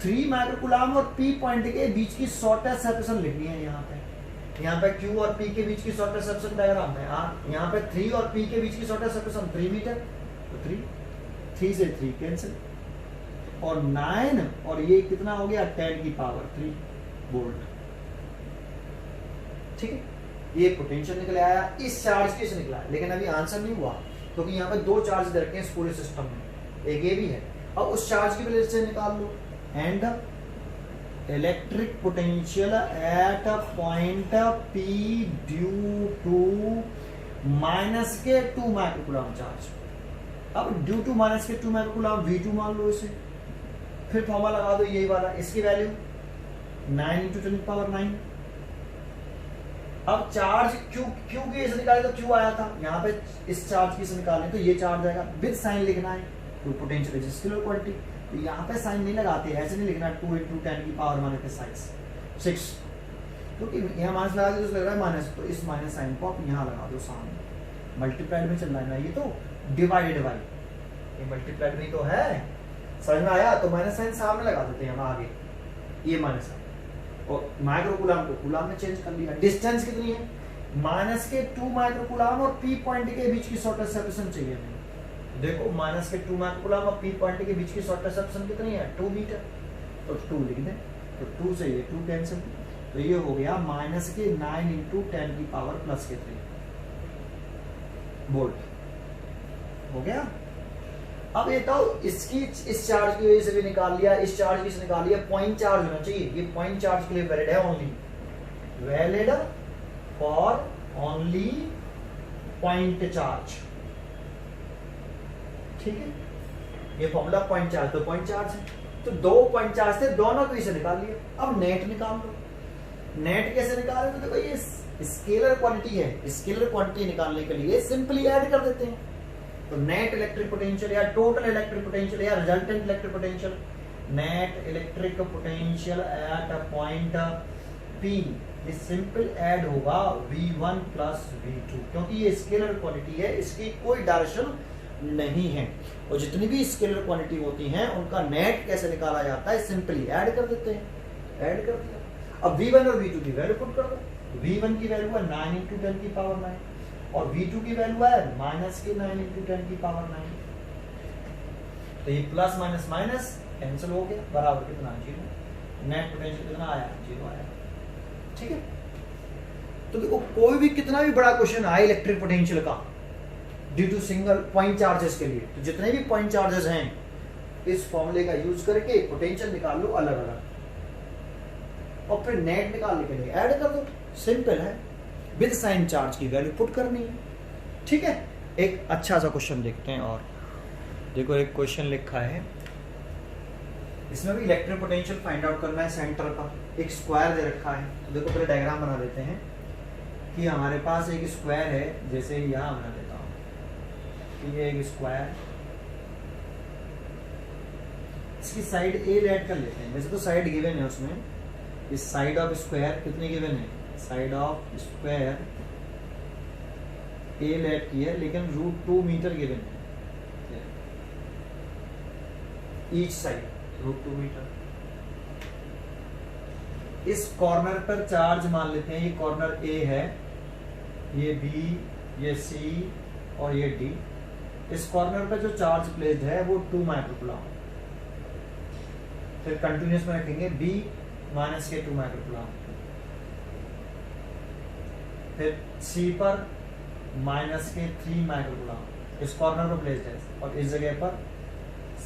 3 माइक्रोकूलम और पी पॉइंट के बीच की शॉर्टेस्ट सेपरेशन लिखनी है यहाँ पे क्यू और पी के बीच की शॉर्टेस्ट सेपरेशन डायग्राम है। यहाँ पे 3 और पी के बीच की शॉर्टेस्ट सेपरेशन 3 मीटर, तो 3 से 3 कैंसिल, और 9 और ये कितना हो गया 10⁻³ वोल्ट, ठीक है। ये पोटेंशियल निकल आया, इस चार्ज के से निकला है, लेकिन अभी आंसर नहीं हुआ क्योंकि यहाँ पे 2 चार्ज दे रखे हैं इस पूरे सिस्टम में, एक ये भी है। अब उस चार्ज की वजह से निकाल लो, and electric potential at point P due to -2 microcoulomb charge. अब ड्यू टू -2 माइक्रोकूलम V2 मान लो इसे, फिर फॉर्मूला लगा दो यही वाला, इसकी वैल्यू 9 × 10⁹। अब चार्ज क्यू की से निकाले तो क्यू आया था, यहाँ पे इस चार्ज की से निकाले तो ये चार्ज आएगा, विद साइन लिखना है, तो पोटेंशियल इज स्केलर क्वांटिटी, तो यहाँ पे साइन नहीं लगाते, ऐसे नहीं लिखना 2 × 10⁻⁶, क्योंकि यहाँ माइनस लगा दे तो लग रहा है माइनस, तो इस माइनस साइन को आप यहाँ लगा दो सामने, मल्टीप्लाइड में चल रहा है ना, ये तो डिवाइडेड बाई, ये मल्टीप्लाइड में तो है, समझ में आया। तो माइनस साइन सामने लगा देते हैं हम आगे, ये माइनस साइन, और माइक्रोकूलम को कूलम में चेंज कर लिया। डिस्टेंस कितनी है, -2 माइक्रोकूलम और पी पॉइंट के बीच की शॉर्टेस्ट सेपरेशन चाहिए हमें। देखो -2 माइक्रोकूलम और पी पॉइंट के बीच की शॉर्टेस्ट सेपरेशन कितनी है, 2 मीटर, तो 2 लिख दें, तो 2 से ये 2 कैंसिल, तो ये हो गया -9 × 10⁻³ वोल्ट हो गया। अब ये तो इसकी इस चार्ज की वजह से भी निकाल लिया, इस चार्ज की से निकाल लिया, पॉइंट चार्ज होना चाहिए, ये पॉइंट चार्ज के लिए वैलिड है, only valid for only point charge, ठीक है। ये फॉर्मूला पॉइंट चार्ज, तो पॉइंट चार्ज है, तो 2 पॉइंट चार्ज थे, दोनों को इसे निकाल लिया। अब नेट निकाल लो, नेट कैसे निकाले, तो देखो ये स्केलर क्वांटिटी है, स्केलर क्वांटिटी निकालने के लिए सिंपली ऐड कर देते हैं, तो नेट इलेक्ट्रिक पोटेंशियल या टोटल इलेक्ट्रिक पोटेंशियल या resultant electric potential, net electric potential at point P, ये सिंपल ऐड होगा V1 + V2, क्योंकि ये स्केलर क्वांटिटी है, इसकी कोई डायरेक्शन नहीं है, और जितनी भी स्केलर क्वांटिटी होती हैं उनका नेट कैसे निकाला जाता है, सिंपली ऐड कर देते हैं, ऐड कर दिया। अब V1 और V2 की वैल्यू पुट कर दो, V1 की वैल्यू है 9 × 10⁹, और V2 की वैल्यू है -9 × 10⁹, तो ये प्लस माइनस माइनस कैंसिल हो गया, बराबर कितना 0, नेट पोटेंशियल कितना आया 0 आया, ठीक है। तो देखो कोई भी कितना भी बड़ा क्वेश्चन आए इलेक्ट्रिक पोटेंशियल का due to single point charges के लिए, तो जितने भी पॉइंट चार्जेस हैं इस फॉर्मूले का यूज करके पोटेंशियल निकाल लो अलग अलग, और फिर नेट निकालने के लिए ऐड कर दो, सिंपल है, विद साइन चार्ज की वैल्यू पुट करनी है, ठीक है। एक अच्छा सा क्वेश्चन देखते हैं, और देखो एक क्वेश्चन लिखा है, इसमें भी इलेक्ट्रिक पोटेंशियल फाइंड आउट करना है सेंटर का, एक स्क्वायर दे रखा है, तो देखो पहले डायग्राम बना देते हैं कि हमारे पास एक स्क्वायर है, जैसे यहाँ बना देता हूँ कि ये एक स्क्वायर, इसकी साइड ए ऐड कर लेते हैं, वैसे तो साइड गिवन है उसमें, इस साइड ऑफ स्क्वायर कितने गिवन है, side of square a let की है, लेकिन √2 मीटर गिवन है ईच साइड, √2 मीटर। इस कॉर्नर पर चार्ज मान लेते हैं, ये कॉर्नर ए है, ये बी, ये सी और ये डी। इस कॉर्नर पर जो चार्ज प्लेस्ड है वो 2 माइक्रोकूलम। फिर कंटिन्यूस में रखेंगे बी माइनस के 2 माइक्रोकूलम। फिर सी पर माइनस के 3 माइक्रोकूलम इस कॉर्नर पर प्लेस्ड है, और इस जगह पर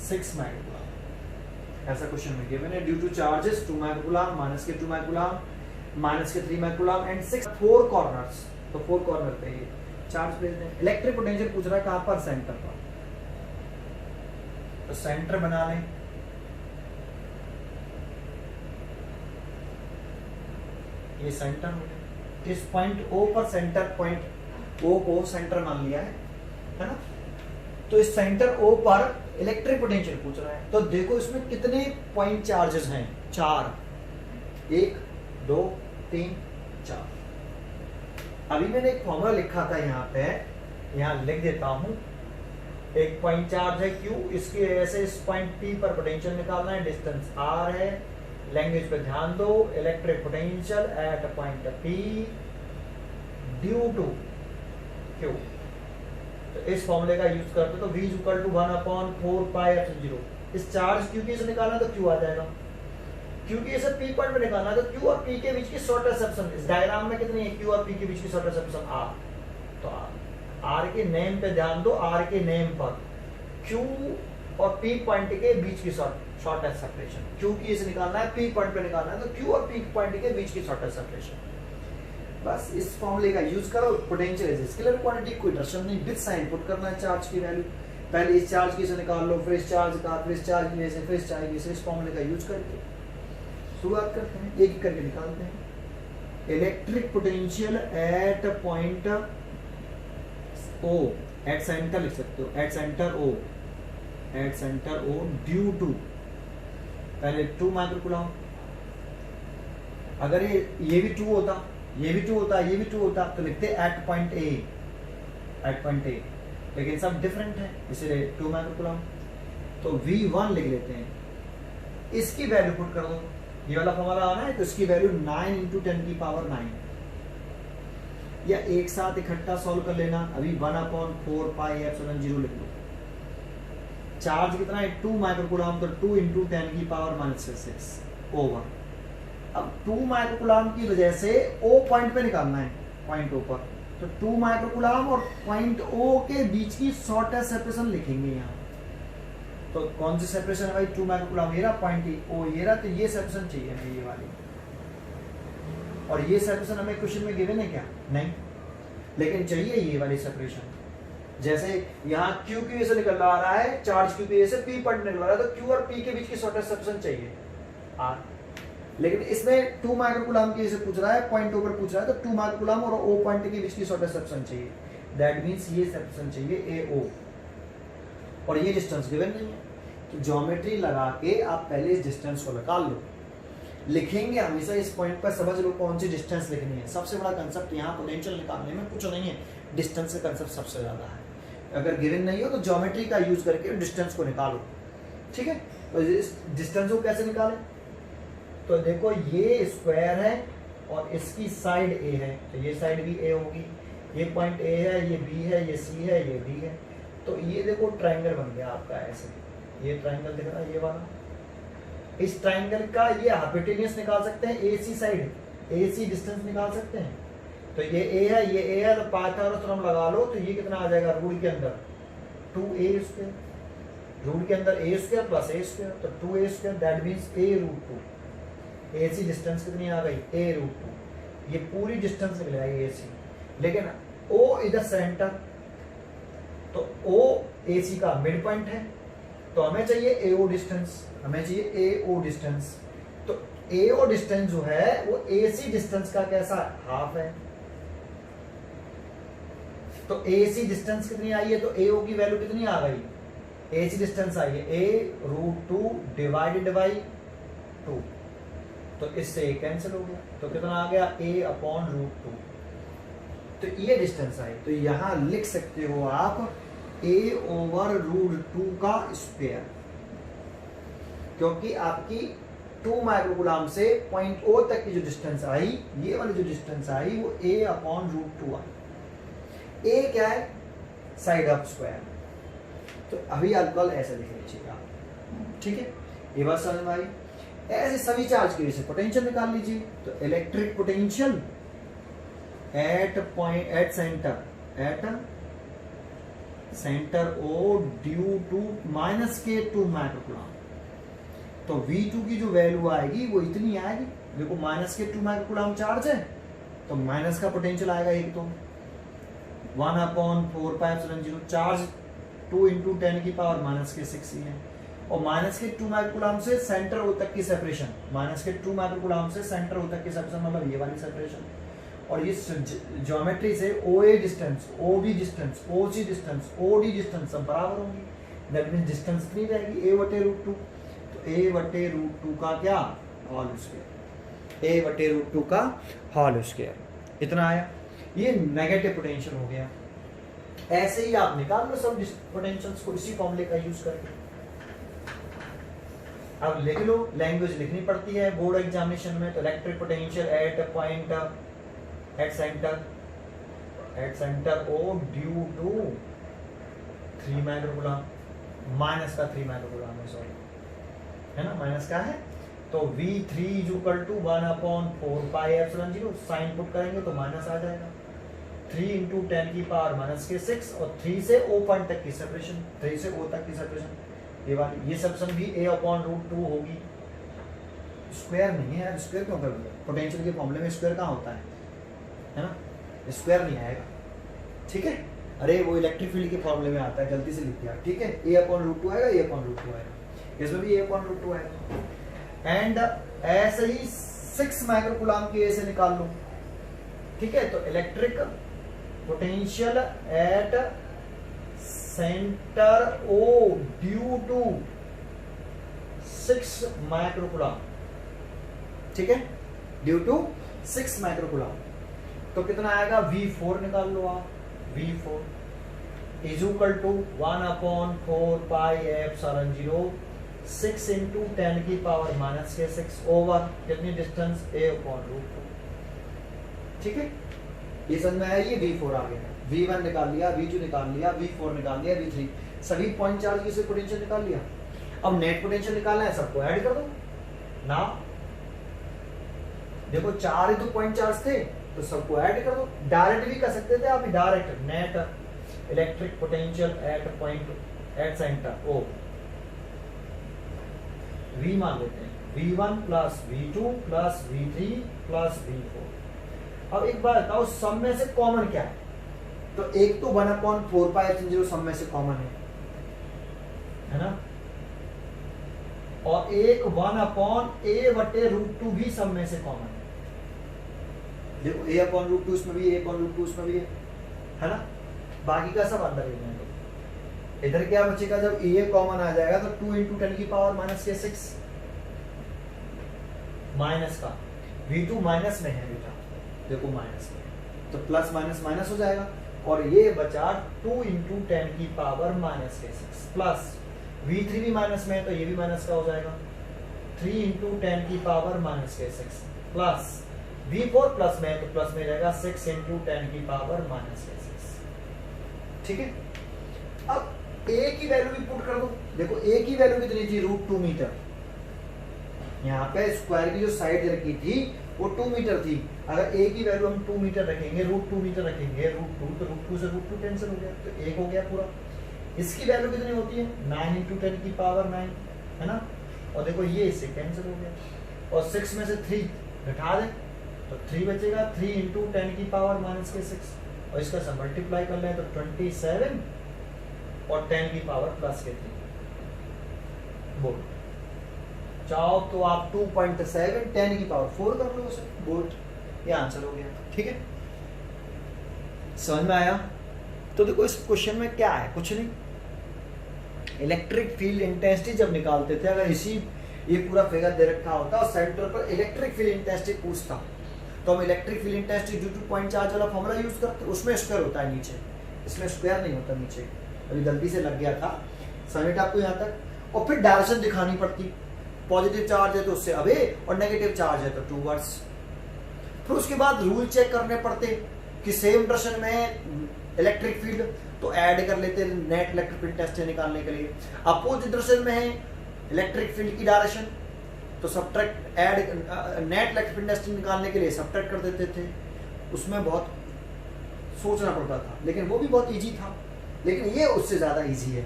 6 माइक्रोकूलम। ऐसा क्वेश्चन में गिवन है, due two charges 2 microcoulomb minus के 2 माइक्रोकूलम माइनस के 3 माइक्रोकूलम एंड 6 4 कॉर्नर्स। तो 4 कॉर्नर पे ये चार्ज प्लेस्ड है। इलेक्ट्रिक पोटेंशियल पूछ रहा है कहां पर, सेंटर पर। तो सेंटर बना लें, ये सेंटर हो गया। इस पॉइंट ओ पर सेंटर, पॉइंट ओ को सेंटर मान लिया है ना। तो इस सेंटर ओ पर इलेक्ट्रिक पोटेंशियल पूछ रहा है। तो देखो इसमें कितने पॉइंट चार्जेस हैं, 4, 1 2 3 4। अभी मैंने एक फॉर्मूला लिखा था यहाँ पे, यहाँ लिख देता हूं। एक पॉइंट चार्ज है Q, इसकी वजह से इस पॉइंट P पर पोटेंशियल निकालना है, डिस्टेंस R है। लैंग्वेज पे ध्यान दो, electric potential at a point P due to Q। तो इस फॉर्मूले का यूज करते तो V = 1/4πε0। इस चार्ज Q की से निकालना तो Q आ जाएगा, Q की से P पॉइंट में निकालना तो Q और P के बीच की शॉर्टेस्ट सेक्शन। इस डायग्राम में कितनी है Q और P के बीच की शॉर्टेस्ट सेक्शन R। तो R के नेम पे ध्यान दो, R के नेम पर Q और P पॉइंट के बीच की शॉर्टेस्ट सेपरेशन। Q की से निकालना है, P पॉइंट पे निकालना है, तो Q और P पॉइंट के बीच की शॉर्टेस्ट सेपरेशन। बस इस फॉर्मूले का यूज करो। पोटेंशियल इज स्केलर क्वांटिटी, कोई दर्शन नहीं, विद साइन पुट करना है चार्ज की वैल्यू। पहले इस चार्ज की से निकाल लो, फिर इस चार्ज का, फिर इस चार्ज की से, फिर इस चार्ज की से। इस फॉर्मूले का यूज करके शुरुआत करते हैं, एक एक करके निकालते हैं। Electric potential at point O, at centre लिख सकते हो, at centre O, at centre O due to, पहले 2 माइक्रोकूलम। अगर ये भी 2 होता, ये भी 2 होता, ये भी 2 होता, तो लिखते at point A, at point A. लेकिन सब डिफरेंट है, इसलिए 2 माइक्रोकूलम। तो V1 लिख लेते हैं। इसकी वैल्यू पुट कर दो, ये वाला फॉर्मूला आना है, तो इसकी वैल्यू 9 × 10⁹ या एक साथ इकट्ठा सॉल्व कर लेना। अभी 1/4πε0 लिख लो। चार्ज कितना है 2 माइक्रोकूलम, तो 2 × 10⁻⁶ ओवर। अब 2 माइक्रोकूलम की वजह से O पॉइंट पे निकालना है, पॉइंट O पर। तो 2 माइक्रोकूलम और पॉइंट O के बीच की शॉर्टेस्ट सेपरेशन लिखेंगे यहाँ। तो कौन सी सेपरेशन है भाई, 2 माइक्रोकूलम, ये रहा पॉइंट O, ये रहा। तो ये सेपरेशन चाहिए हमें, ये वाली। और ये सेपरेशन हमें क्वेश्चन में गिवन है क्या, नहीं, लेकिन चाहिए ये वाली सेपरेशन। जैसे यहाँ Q की वजह से निकल रहा है, चार्ज Q की वजह से P पॉइंट निकल रहा है, तो Q और P के बीच की शॉर्टेस्ट सेपरेशन चाहिए R। लेकिन इसमें 2 माइक्रोकूलम की से पूछ रहा है, पॉइंट O पर पूछ रहा है, तो 2 माइक्रोकूलम और O पॉइंट के बीच की शॉर्टेस्ट सेपरेशन चाहिए। दैट मींस ये सेपरेशन चाहिए AO, और ये डिस्टेंस गिवन नहीं है। तो ज्योमेट्री लगा के आप पहले इस डिस्टेंस को निकाल लो। लिखेंगे हमेशा इस पॉइंट पर, समझ लो कौन सी डिस्टेंस लिखनी है। सबसे बड़ा कंसेप्ट यहाँ पोटेंशियल निकालने में कुछ नहीं है, डिस्टेंस का कंसेप्ट सबसे ज्यादा है। अगर गिवन नहीं हो तो ज्योमेट्री का यूज करके डिस्टेंस को निकालो, ठीक है। तो इस डिस्टेंस को कैसे निकालें, तो देखो ये स्क्वायर है और इसकी साइड ए है, तो ये साइड भी ए होगी। ये पॉइंट ए है, ये बी है, ये सी है, ये डी है। तो ये देखो ट्राइंगल बन गया आपका ऐसे, ये ट्राइंगल दिख रहा है, ये वाला। इस ट्राइंगल का ये हाइपोटेन्यूज निकाल सकते हैं, एसी साइड, एसी डिस्टेंस निकाल सकते हैं। तो ये ए है, ये ए है, तो पाइथागोरस थ्योरम लगा लो। तो ये कितना आ जाएगा रूट के अंदर 2a², रूट के अंदर a² + a², तो 2a², that means a√2। AC distance कितनी आ गई, a√2। ये पूरी डिस्टेंस निकल जाएगी एसी। लेकिन O इधर सेंटर, तो O एसी का मिड पॉइंट है, तो हमें चाहिए AO डिस्टेंस, हमें चाहिए AO डिस्टेंस। तो AO डिस्टेंस जो है वो AC डिस्टेंस का कैसा हाफ है। तो AC डिस्टेंस कितनी आई है, तो AO की वैल्यू कितनी आ गई, AC डिस्टेंस आई है a√2 / 2। तो इससे कैंसिल हो गया, तो कितना आ गया a/√2। तो ये डिस्टेंस आई, तो यहाँ लिख सकते हो आप a/√2 का स्क्वायर, क्योंकि आपकी 2 माइक्रोकूलम से पॉइंट O तक की जो डिस्टेंस आई, ये वाली जो डिस्टेंस आई वो a/√2 आई। a क्या है? Side of square. तो अभी अल्कोहल ऐसे लिख लीजिएगा आप, ठीक है, ये बात समझ में आई। ऐसे सभी चार्ज की वजह से पोटेंशियल निकाल लीजिए। तो electric potential at centre O due to -K2 microcoulomb, तो V2 की जो वैल्यू आएगी वो इतनी आएगी। देखो -K2 माइक्रोकूलम चार्ज है तो माइनस का पोटेंशियल आएगा एक, तो 1/4πε0 चार्ज 2 × 10⁻⁻⁶ ही है। और -K2 माइक्रोकूलम से सेंटर O तक की सेपरेशन, -K2 माइक्रोकूलम से सेंटर O तक की सेपरेशन मतलब ये वाली सेपरेशन। और ये ज्योमेट्री से OA distance, OB distance, OC distance, OD distance सब बराबर होंगी, दैट मींस डिस्टेंस कितनी रहेगी a/√2। तो a/√2 का क्या? होल स्क्वायर, a/√2 का होल स्क्वायर, इतना आया। ये नेगेटिव पोटेंशियल हो गया। ऐसे ही आप निकाल लो सब पोटेंशियल्स को इसी फॉर्मूले का यूज करके। अब लिख लो, लैंग्वेज लिखनी पड़ती है बोर्ड एग्जामिनेशन में। तो electric potential at a point at centre O due to 3 microcoulomb, minus का 3 माइक्रोकूलम है, सॉरी, है ना, माइनस का है। तो V3 = 1/4πε0, साइन पुट करेंगे तो माइनस आ जाएगा। 3 × 10⁻⁻⁶ और 3 से O पॉइंट तक की सेपरेशन, 3 से O तक की सेपरेशन ये वाली, ये सेपरेशन भी a/√2 होगी। स्क्वायर नहीं है यार, स्क्वायर क्यों कर दिया? पोटेंशियल के फॉर्मूले में स्क्वायर कहाँ होता है ना, स्क्वायर नहीं आएगा, ठीक है। अरे वो इलेक्ट्रिक फील्ड के फॉर्मूले में आता है, गलती से लिख दिया, ठीक है। a/√2 आएगा, a/√2 आएगा, इसमें भी a/√2 आएगा। एंड ऐसे ही 6 माइक्रोकूलम की ऐसे निकाल लो, ठीक है। तो electric potential at centre O due to 6 microcoulomb, ठीक है, ड्यू टू 6 माइक्रोकूलम। तो कितना आएगा? V4 निकाल लो आप। V4 = 1/4πε0 6 × 10⁻⁻⁶ ओवर कितनी डिस्टेंस? a/√2, ठीक है। ये समझ में आया? ये V4 आ गया। V1 निकाल लिया, V2 निकाल लिया, V4 निकाल लिया, V3 सभी पॉइंट चार्ज की से पोटेंशियल निकाल लिया। अब नेट पोटेंशियल निकालना है, सबको ऐड कर दो ना। देखो 4 ही तो पॉइंट चार्ज थे तो सबको ऐड कर दो। डायरेक्ट भी कर सकते थे आप, direct net electric potential at point at centre O V मान लेते हैं, V1 + V2 + V3 + V4। अब एक बात बताओ, सब में से कॉमन क्या है? तो एक तो 1/4πε0 सब में से कॉमन है ना, और एक 1/a/√2 भी सब में से कॉमन है। देखो a/√2 इसमें भी, a/√2 इसमें भी है ना, बाकी का सब अंदर ही है। इधर क्या बचेगा? जब a कॉमन आ जाएगा तो 2 × 10⁻⁻⁶ माइनस का, V2 माइनस में है बेटा, देखो माइनस में, तो प्लस माइनस माइनस हो जाएगा। और ये बचा 2 × 10⁻⁻⁶ प्लस V3 भी माइनस में है तो ये भी माइनस का हो जाएगा, 3 × 10⁻⁻⁶ प्लस V4 प्लस में है तो प्लस में रहेगा 6 × 10⁻⁻⁶, ठीक है। अब A की वैल्यू भी पुट कर दो। देखो A की वैल्यू कितनी थी? √2 मीटर। यहाँ पे स्क्वायर की जो साइड रखी थी वो 2 मीटर थी। अगर A की वैल्यू हम 2 मीटर रखेंगे, √2 मीटर रखेंगे, √2 तो √2 से √2 कैंसिल हो गया, तो 1 हो गया पूरा। इसकी वैल्यू कितनी होती है? 9 × 10⁹, है ना। और देखो ये इससे कैंसिल हो गया, और 6 में से 3 घटा दें तो 3 बचेगा, 3 × 10⁻⁻⁶, और इसका सब मल्टीप्लाई कर लें तो 27 और 10⁻+3 बोल चाहो तो आप 2.7 10⁴ कर लो उसे, बोल्ट, ये आंसर हो गया, ठीक है। समझ में आया? तो देखो इस क्वेश्चन में क्या है, कुछ नहीं, इलेक्ट्रिक फील्ड इंटेंसिटी जब निकालते थे, अगर इसी ये पूरा फिगर दे रखा होता और सेंटर पर इलेक्ट्रिक फील्ड इंटेंसिटी पूछता तो हम electric field intensity due to point charge वाला फॉर्मूला यूज करते हैं, उसमें स्क्वायर होता है नीचे, इसमें स्क्वायर नहीं होता नीचे, अभी गलती से लग गया था, समझ आपको यहाँ तक। और फिर डायरेक्शन दिखानी पड़ती, पॉजिटिव चार्ज है तो उससे अवे और नेगेटिव चार्ज है तो टूवर्ड्स। फिर उसके बाद रूल चेक करने पड़ते कि सेम डायरेक्शन में इलेक्ट्रिक फील्ड तो ऐड कर लेते नेट इलेक्ट्रिक फील्ड इंटेंसिटी निकालने के लिए, अपोजिट डायरेक्शन में है इलेक्ट्रिक फील्ड की डायरेक्शन तो subtract add net electric field intensity निकालने के लिए सब्ट्रैक्ट कर देते थे। उसमें बहुत सोचना पड़ता था, लेकिन वो भी बहुत इजी था, लेकिन ये उससे ज्यादा इजी है।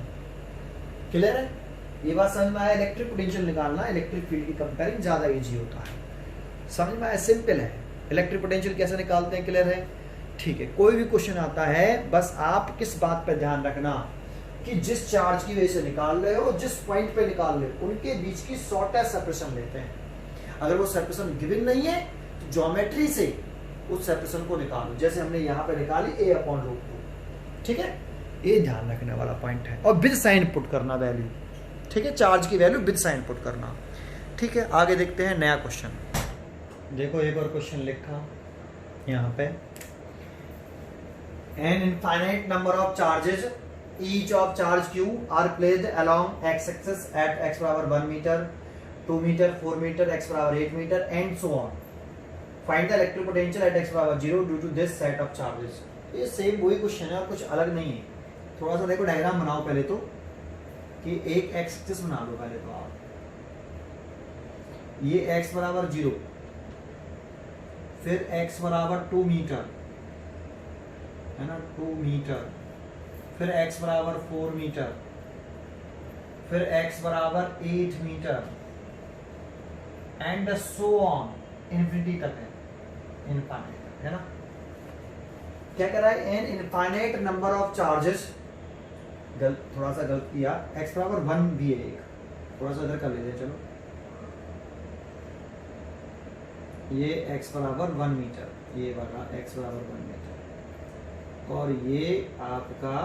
क्लियर है? ये बात समझ में आया? इलेक्ट्रिक पोटेंशियल निकालना इलेक्ट्रिक फील्ड की कंपेयरिंग ज्यादा इजी होता है। समझ में आया? सिंपल है। इलेक्ट्रिक पोटेंशियल कैसे निकालते हैं, क्लियर है? ठीक है। कोई भी क्वेश्चन आता है, बस आप किस बात पर ध्यान रखना कि जिस चार्ज की वजह से निकाल रहे हो, जिस पॉइंट पे निकाल रहे हो, उनके बीच की शॉर्टेस्ट सेपरेशन लेते हैं। अगर वो सेपरेशन गिवन नहीं है तो ज्योमेट्री से उस सेपरेशन को निकालो, जैसे हमने यहाँ पे निकाली a/√2। ठीक है, ये ध्यान रखने वाला पॉइंट है। और विद साइन पुट करना वैल्यू, ठीक है, चार्ज की वैल्यू विद साइन पुट करना। ठीक है, आगे देखते हैं नया क्वेश्चन। देखो एक और क्वेश्चन लिखा यहाँ पे, an infinite number of charges each of charge q are placed along x-axis at x = 1 meter, 2 meter, 4 meter, x = 8 meter and so on. Find the electric potential at x = 0 due to this set of charges. ये same वही question है और कुछ अलग नहीं है। थोड़ा सा देखो डायग्राम बनाओ पहले तो, कि एक x-axis बना लो पहले तो आप, ये x = 0, फिर x = 2 मीटर है ना, 2 मीटर, फिर x = 4 मीटर, फिर x = 8 metre and so on, infinity तक है, इनफाइनाइट है ना। क्या कह रहा है? An infinite number of charges, थोड़ा सा गलत किया, x = 1 भी है एक, थोड़ा सा इधर कर लेते हैं। चलो, ये x = 1 मीटर, ये वाला x = 1 मीटर, और ये आपका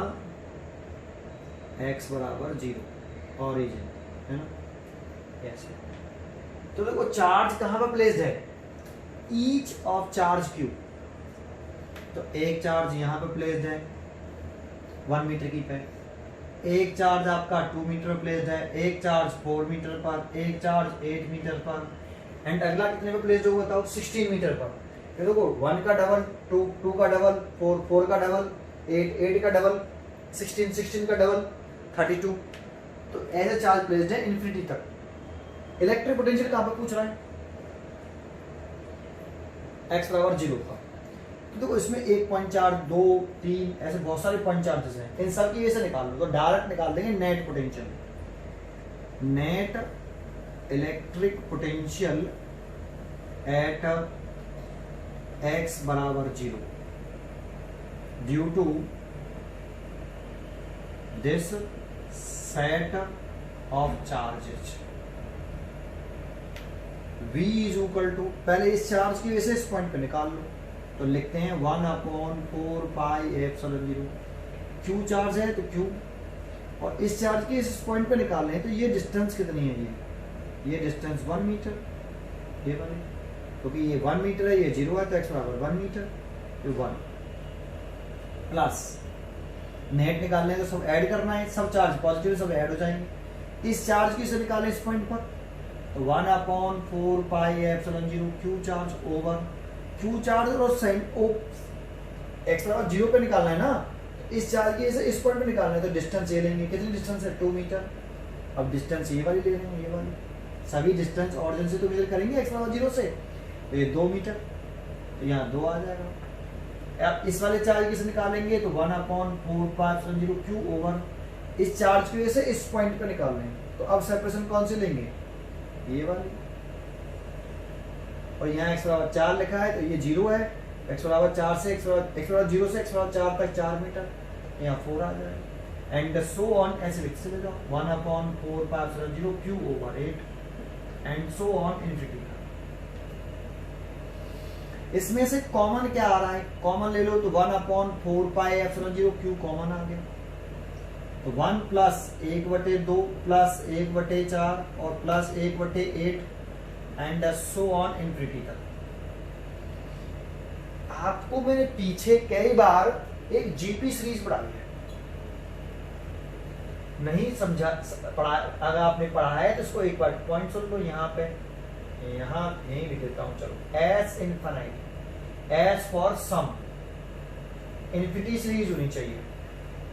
x = 0 ऑरिजिन है ना, ऐसे। तो देखो चार्ज कहाँ पर प्लेस्ड है, ईच ऑफ चार्ज क्यू, तो एक चार्ज यहाँ पे प्लेस्ड है 1 मीटर की पे, एक चार्ज आपका 2 मीटर प्लेस्ड है, एक चार्ज 4 मीटर पर, एक चार्ज 8 मीटर पर, एंड अगला कितने पे प्लेस्ड होगा बताओ, 16 मीटर पर। ये देखो 1 का डबल, 2 का डबल, 4 का डबल, 8 का डबल, 16 का डबल, 32। तो ऐसे चार्ज प्लेस्ड है इन्फिनिटी तक। इलेक्ट्रिक पोटेंशियल कहां पर पूछ रहा है, x = 0 का। तो देखो इसमें 1.4, 2, 3 ऐसे बहुत सारे पॉइंट चार्जेस हैं, इन सब की वजह से निकाल लो तो डायरेक्ट निकाल देंगे net potential, net electric potential at x = 0 due to this set of charges. v = पहले इस चार्ज की वजह से इस पॉइंट पे निकाल लो, तो लिखते हैं 1/4πε0। q चार्ज है तो q, और इस चार्ज के इस पॉइंट पे निकाल रहे हैं, तो ये डिस्टेंस कितनी है, ये डिस्टेंस 1 मीटर, ये वाली, क्योंकि ये 1 मीटर है, ये 0 है, तो x = 1 मीटर, ये 1 प्लस नेट निकालने तो सब ऐड करना है, सब चार्ज पॉजिटिव सब ऐड हो जाएंगे। इस चार्ज की से निकालें इस पॉइंट पर, तो 1/4πε0 q charge over q charge, और साइन ओ x = 0 पे निकालना है ना, इस चार्ज की से इस पॉइंट पे निकालना है, तो डिस्टेंस ये लेंगे, कितनी डिस्टेंस है 2 मीटर। अब डिस्टेंस ये वाली ले लेंगे, ये वाली, सभी डिस्टेंस ऑरिजिन से तो मेजर करेंगे x = 0 से, तो ये 2 मीटर, तो यहाँ 2 आ जाएगा। अब इस वाले चार्ज की से निकालेंगे तो 1/4πε0 q ओवर, इस चार्ज की वजह से इस पॉइंट पे निकाल रहे हैं, तो अब सेपरेशन कौन सी लेंगे, ये वाली, और यहाँ x = 4 लिखा है, तो ये 0 है, x = 4 से x = 0 से x = 4 तक 4 मीटर, यहाँ 4 आ जाएगा, एंड सो ऑन, ऐसे लिख सकते हो 1/4πε0 q over 8 and so on infinity. इसमें से कॉमन क्या आ रहा है, कॉमन ले लो, तो 1/4πε0 q कॉमन आ गया, तो 1 + 1/2 + 1/4 और + 1/8 एंड सो ऑन इन्फिनिटी तक। आपको मैंने पीछे कई बार एक जीपी सीरीज पढ़ाई है, नहीं समझा पढ़ा, अगर आपने पढ़ा है तो इसको एक बार पॉइंट सुन लो। यहाँ पे यहाँ यही लिख देता हूँ, चलो। S infinite, S for sum, infinity series होनी चाहिए।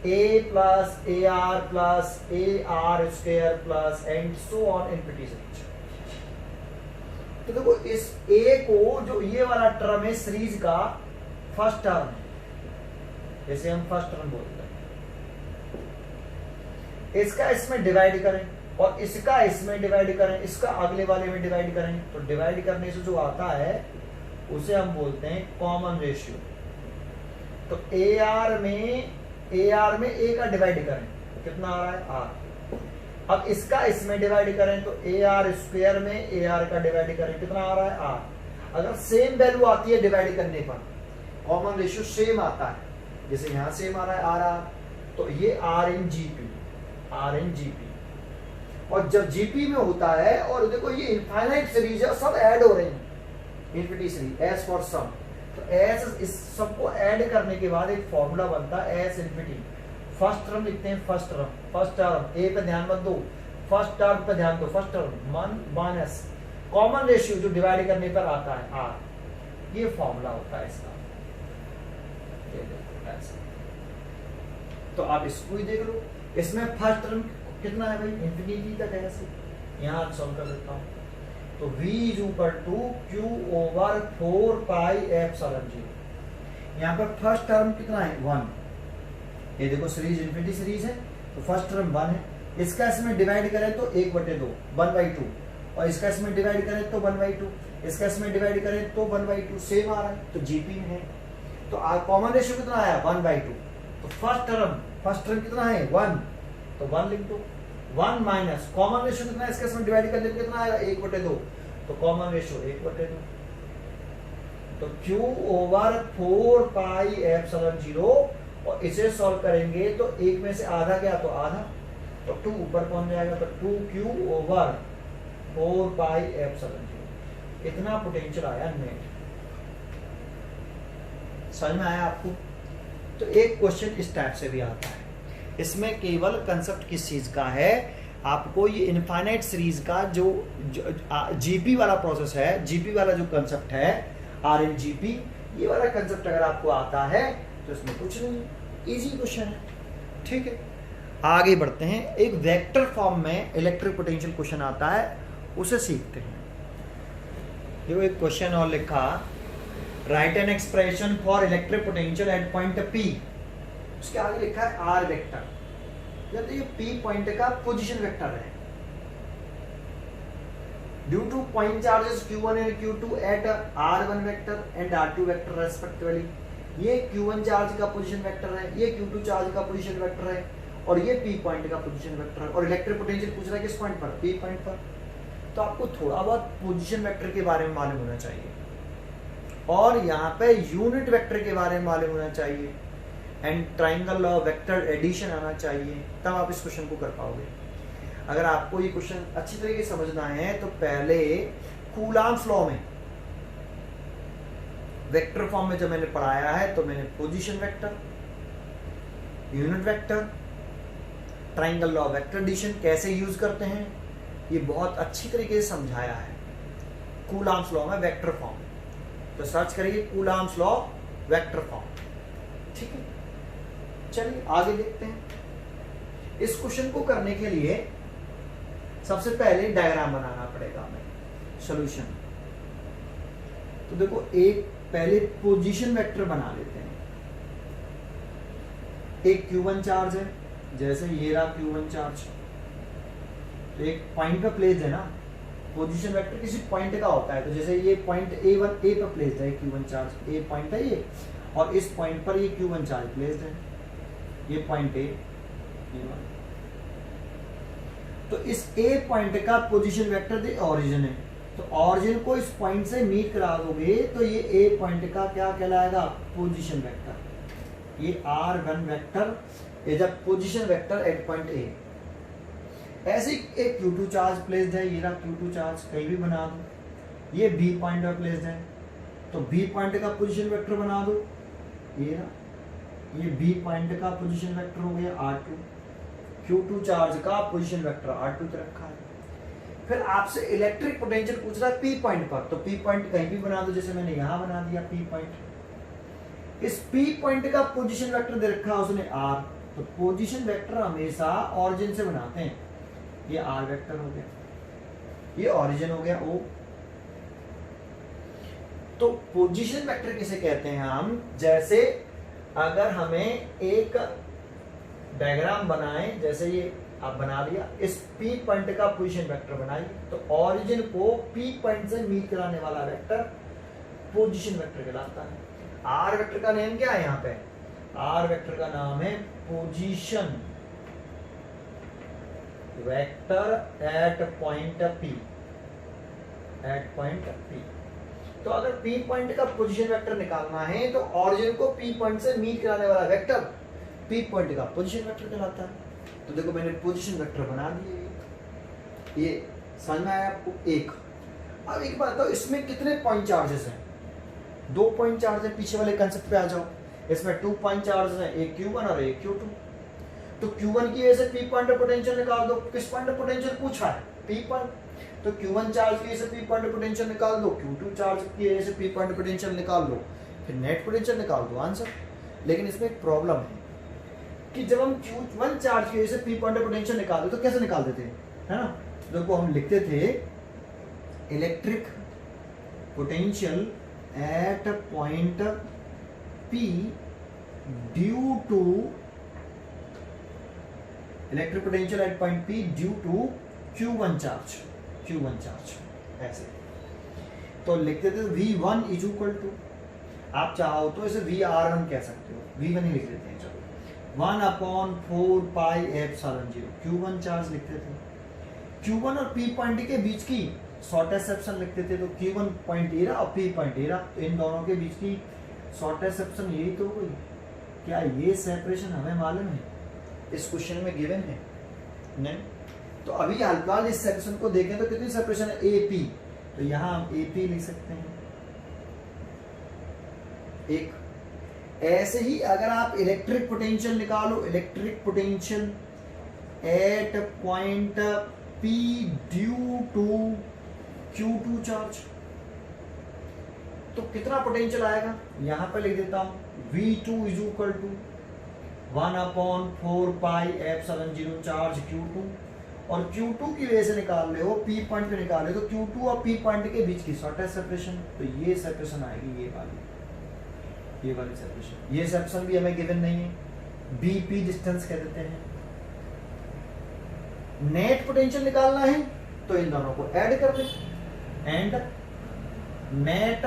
A plus A R plus A R square plus and so on, infinity series. तो देखो इस ए को, जो ये वाला टर्म है सीरीज का फर्स्ट टर्म है, जैसे हम फर्स्ट टर्म बोलते हैं, इसका इसमें डिवाइड करें और इसका इसमें डिवाइड करें, इसका अगले वाले में डिवाइड करें, तो डिवाइड करने से जो आता है उसे हम बोलते हैं कॉमन रेशियो। तो ए आर में ए का डिवाइड करें तो कितना आ रहा है, आर। अब इसका इसमें डिवाइड करें तो ए आर स्क्वायर में ए आर का डिवाइड करें, कितना आ रहा है, आर। अगर सेम वैल्यू आती है डिवाइड करने पर, कॉमन रेशियो सेम आता है, जैसे यहां सेम आ रहा है आर आर, तो ये are in GP, are in GP. और जब जीपी में होता है, और देखो ये इनफाइनाइट सीरीज है, सब ऐड हो रहे हैं, infinity series, S for sum. तो एस, इस सबको ऐड करने के बाद एक फॉर्मूला बनता है एस इन्फिनिटी। फर्स्ट टर्म लिखते हैं, फर्स्ट टर्म ए पे ध्यान मत दो, फर्स्ट टर्म पे ध्यान दो, first term one minus common ratio जो डिवाइड करने पर आता है, आर। ये फॉर्मूला होता है इसका, ये देखो ऐसे। तो आप इसको ही देख लो, इसमें फर्स्ट टर्म कितना है भाई, इन्फिनिटी तक है, ऐसे यहां सॉल्व कर देता हूं। तो v is equal to q over 4 pi epsilon 0। यहाँ पर फर्स्ट टर्म कितना है, 1। ये देखो सीरीज इन्फिनिटी सीरीज है, तो फर्स्ट टर्म 1 है। इसका इसमें डिवाइड करें तो 1/2, 1/2, और इसका इसमें डिवाइड करें तो 1/2, इसका इसमें डिवाइड करें तो 1/2, सेम आ रहा है, तो जीपी में है। तो कॉमन रेशियो कितना आया, 1/2। तो फर्स्ट टर्म कितना है, 1, तो 1 लिख दो। 1 माइनस कॉमन रेशियो कितना है, इसके इसमें डिवाइड करने पर कितना आएगा, 1/2, तो कॉमन रेशियो 1/2। तो q ओवर 4 पाई एप्सिलॉन 0, और इसे सॉल्व करेंगे तो एक में से आधा गया तो आधा, तो 2 ऊपर कौन जाएगा, तो 2q ओवर 4 पाई एप्सिलॉन 0। इतना पोटेंशियल आया नेट। समझ में आया आपको? तो एक क्वेश्चन इस टाइप से भी आता है, इसमें केवल कंसेप्ट किस चीज का है, आपको ये इनफाइनाइट सीरीज का जो जीपी वाला प्रोसेस है, जीपी वाला जो कंसेप्ट है, आर इन जीपी, ये वाला कंसेप्ट अगर आपको आता है तो इसमें कुछ नहीं, इजी क्वेश्चन है। ठीक है, आगे बढ़ते हैं। एक वेक्टर फॉर्म में इलेक्ट्रिक पोटेंशियल क्वेश्चन आता है, उसे सीखते हैं। देखो एक क्वेश्चन और लिखा, write an expression for electric potential at point P. उसके आगे लिखा है आर वेक्टर, जब ये पी पॉइंट का पोजीशन वेक्टर है, due to point charges q1 and q2 at r1 vector and r2 vector respectively. ये q1 चार्ज का पोजीशन वेक्टर है, ये q2 चार्ज का पोजीशन वेक्टर है, और ये p पॉइंट का पोजीशन वेक्टर है, और इलेक्ट्रिक पोटेंशियल पूछ रहा है किस पॉइंट पर, p पॉइंट पर। तो आपको थोड़ा बहुत पोजीशन वेक्टर के बारे में मालूम होना चाहिए, और यहाँ पे यूनिट वेक्टर के बारे में मालूम होना चाहिए, and triangle law vector addition आना चाहिए, तब आप इस क्वेश्चन को कर पाओगे। अगर आपको ये क्वेश्चन अच्छी तरीके से समझना है तो पहले कूलॉम्स लॉ में वेक्टर फॉर्म में जब मैंने पढ़ाया है तो मैंने position vector, unit vector, triangle law vector addition कैसे यूज करते हैं, ये बहुत अच्छी तरीके से समझाया है कूलॉम्स लॉ में वेक्टर फॉर्म। तो सर्च करिए कूलॉम्स लॉ वेक्टर फॉर्म। ठीक है, चलिए आगे देखते हैं। इस क्वेश्चन को करने के लिए सबसे पहले डायग्राम बनाना पड़ेगा हमें, सॉल्यूशन। तो देखो एक पहले पोजीशन वेक्टर बना लेते हैं। एक q1 चार्ज है, जैसे ये रहा q1 चार्ज, तो एक पॉइंट पे प्लेस है ना, पोजीशन वेक्टर किसी पॉइंट का होता है। तो जैसे ये पॉइंट A1 ए पर प्लेस है q1 चार्ज, ए पॉइंट है ये, और इस पॉइंट पर ये q1 चार्ज प्लेस्ड है, ये पॉइंट ए, तो इस ए पॉइंट का पोजीशन वेक्टर दे ऑरिजिन है, तो ऑरिजिन को इस पॉइंट से मीट करा दोगे तो ये ए पॉइंट का क्या कहलाएगा, पोजीशन वेक्टर। ये r1 vector is a position vector at point ए। ऐसे एक q2 चार्ज प्लेस्ड है, ये रहा q2 चार्ज, कहीं भी बना दो, ये b पॉइंट पर प्लेस्ड है, तो बी पॉइंट का पोजीशन वेक्टर बना दो, ये बी पॉइंट का पोजीशन वेक्टर हो गया r2, q2 चार्ज का पोजीशन वेक्टर r2 पे रखा है। फिर आपसे इलेक्ट्रिक पोटेंशियल पूछ रहा है पी पॉइंट पर, तो पी पॉइंट कहीं भी बना दो, जैसे मैंने यहां बना दिया पी पॉइंट। इस पी पॉइंट का पोजीशन वेक्टर दे रखा है उसने r, तो पोजीशन वेक्टर हमेशा ऑरिजिन से बनाते हैं, ये r वेक्टर हो गया, ये ऑरिजिन हो गया o। तो पोजीशन वेक्टर किसे कहते हैं हम, जैसे अगर हमें एक डायग्राम बनाएं, जैसे ये आप बना लिया, इस P पॉइंट का पोजीशन वेक्टर बनाइए, तो ऑरिजिन को P पॉइंट से मीट कराने वाला वेक्टर पोजीशन वेक्टर कहलाता है। R वेक्टर का नेम क्या है यहाँ पे, R वेक्टर का नाम है position vector at point P, at point P। तो अगर P पॉइंट का पोजीशन वेक्टर निकालना है तो ऑरिजिन को P पॉइंट से मीट कराने वाला वेक्टर P पॉइंट का पोजीशन वेक्टर कहलाता है। तो देखो मैंने पोजीशन वेक्टर बना दिए, ये समझ में आया आपको। एक अब एक बात, तो इसमें कितने पॉइंट चार्जेस हैं, 2 पॉइंट चार्ज है। पीछे वाले कंसेप्ट पे आ जाओ, इसमें 2 पॉइंट चार्ज हैं, एक Q1 और एक Q2। तो Q1 की वजह से P पॉइंट पोटेंशियल निकाल दो। किस पॉइंट पोटेंशियल पूछा है, P पॉइंट, तो Q1 चार्ज की वजह से P पॉइंट पोटेंशियल निकाल दो, Q2 चार्ज की वजह से P पॉइंट पोटेंशियल निकाल दो, फिर नेट पोटेंशियल निकाल दो, आंसर। लेकिन इसमें एक प्रॉब्लम है कि जब हम Q1 चार्ज की वजह से P पॉइंट पोटेंशियल निकालते तो कैसे निकाल देते हैं, है ना। देखो हम लिखते थे electric potential at point P due to, electric potential at point P due to Q1 charge, Q1 charge ऐसे। तो लिखते थे V1 इज इक्वल टू, आप चाहो तो इसे VR1 कह सकते हो, V1 ही लिख लेते हैं, चलो 1/4 पाई एप्सिलॉन 0, Q1 चार्ज लिखते थे। Q1 और P पॉइंट के बीच की शॉर्टेस्ट सेक्शन लिखते थे, तो Q1 पॉइंट एरा और P पॉइंट एरा, तो इन दोनों के बीच की शॉर्टेस्ट सेक्शन यही तो हुई। क्या ये सेपरेशन हमें मालूम है, इस क्वेश्चन में गिवन है? नहीं। तो अभी हल्का इस सेक्शन को देखें तो कितनी सेपरेशन है, AP, तो यहां हम AP लिख सकते हैं एक। ऐसे ही अगर आप इलेक्ट्रिक पोटेंशियल निकालो, electric potential at point P due to Q2 charge, तो कितना पोटेंशियल आएगा, यहां पर लिख देता हूं V2 is equal to 1/4 pi epsilon 0 charge Q2, और Q2 की वजह से निकाल रहे हो, P पॉइंट पे निकाल रहे हो, तो Q2 और P पॉइंट के बीच की शॉर्टेस्ट सेपरेशन, तो ये सेपरेशन आएगी, ये वाली सेपरेशन। ये सेपरेशन भी हमें गिवन नहीं है, BP डिस्टेंस कह देते हैं। नेट पोटेंशियल निकालना है तो इन दोनों को ऐड कर दे, and net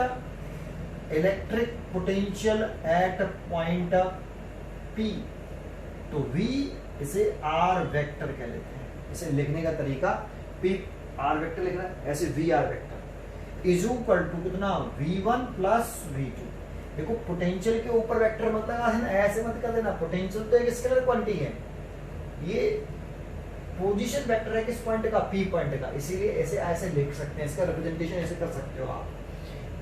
electric potential at point P, तो V इसे R वेक्टर कह लेते हैं। इसे लिखने का तरीका P R वेक्टर लिखना है, ऐसे VR vector is equal to कितना, V1 प्लस V2। देखो पोटेंशियल के ऊपर वेक्टर मत लगा, ऐसे मत कर देना, पोटेंशियल तो एक स्केलर क्वांटिटी है, ये पोजीशन वेक्टर है किस पॉइंट का, P पॉइंट का, इसीलिए ऐसे ऐसे लिख सकते हैं, इसका रिप्रेजेंटेशन ऐसे कर सकते हो आप,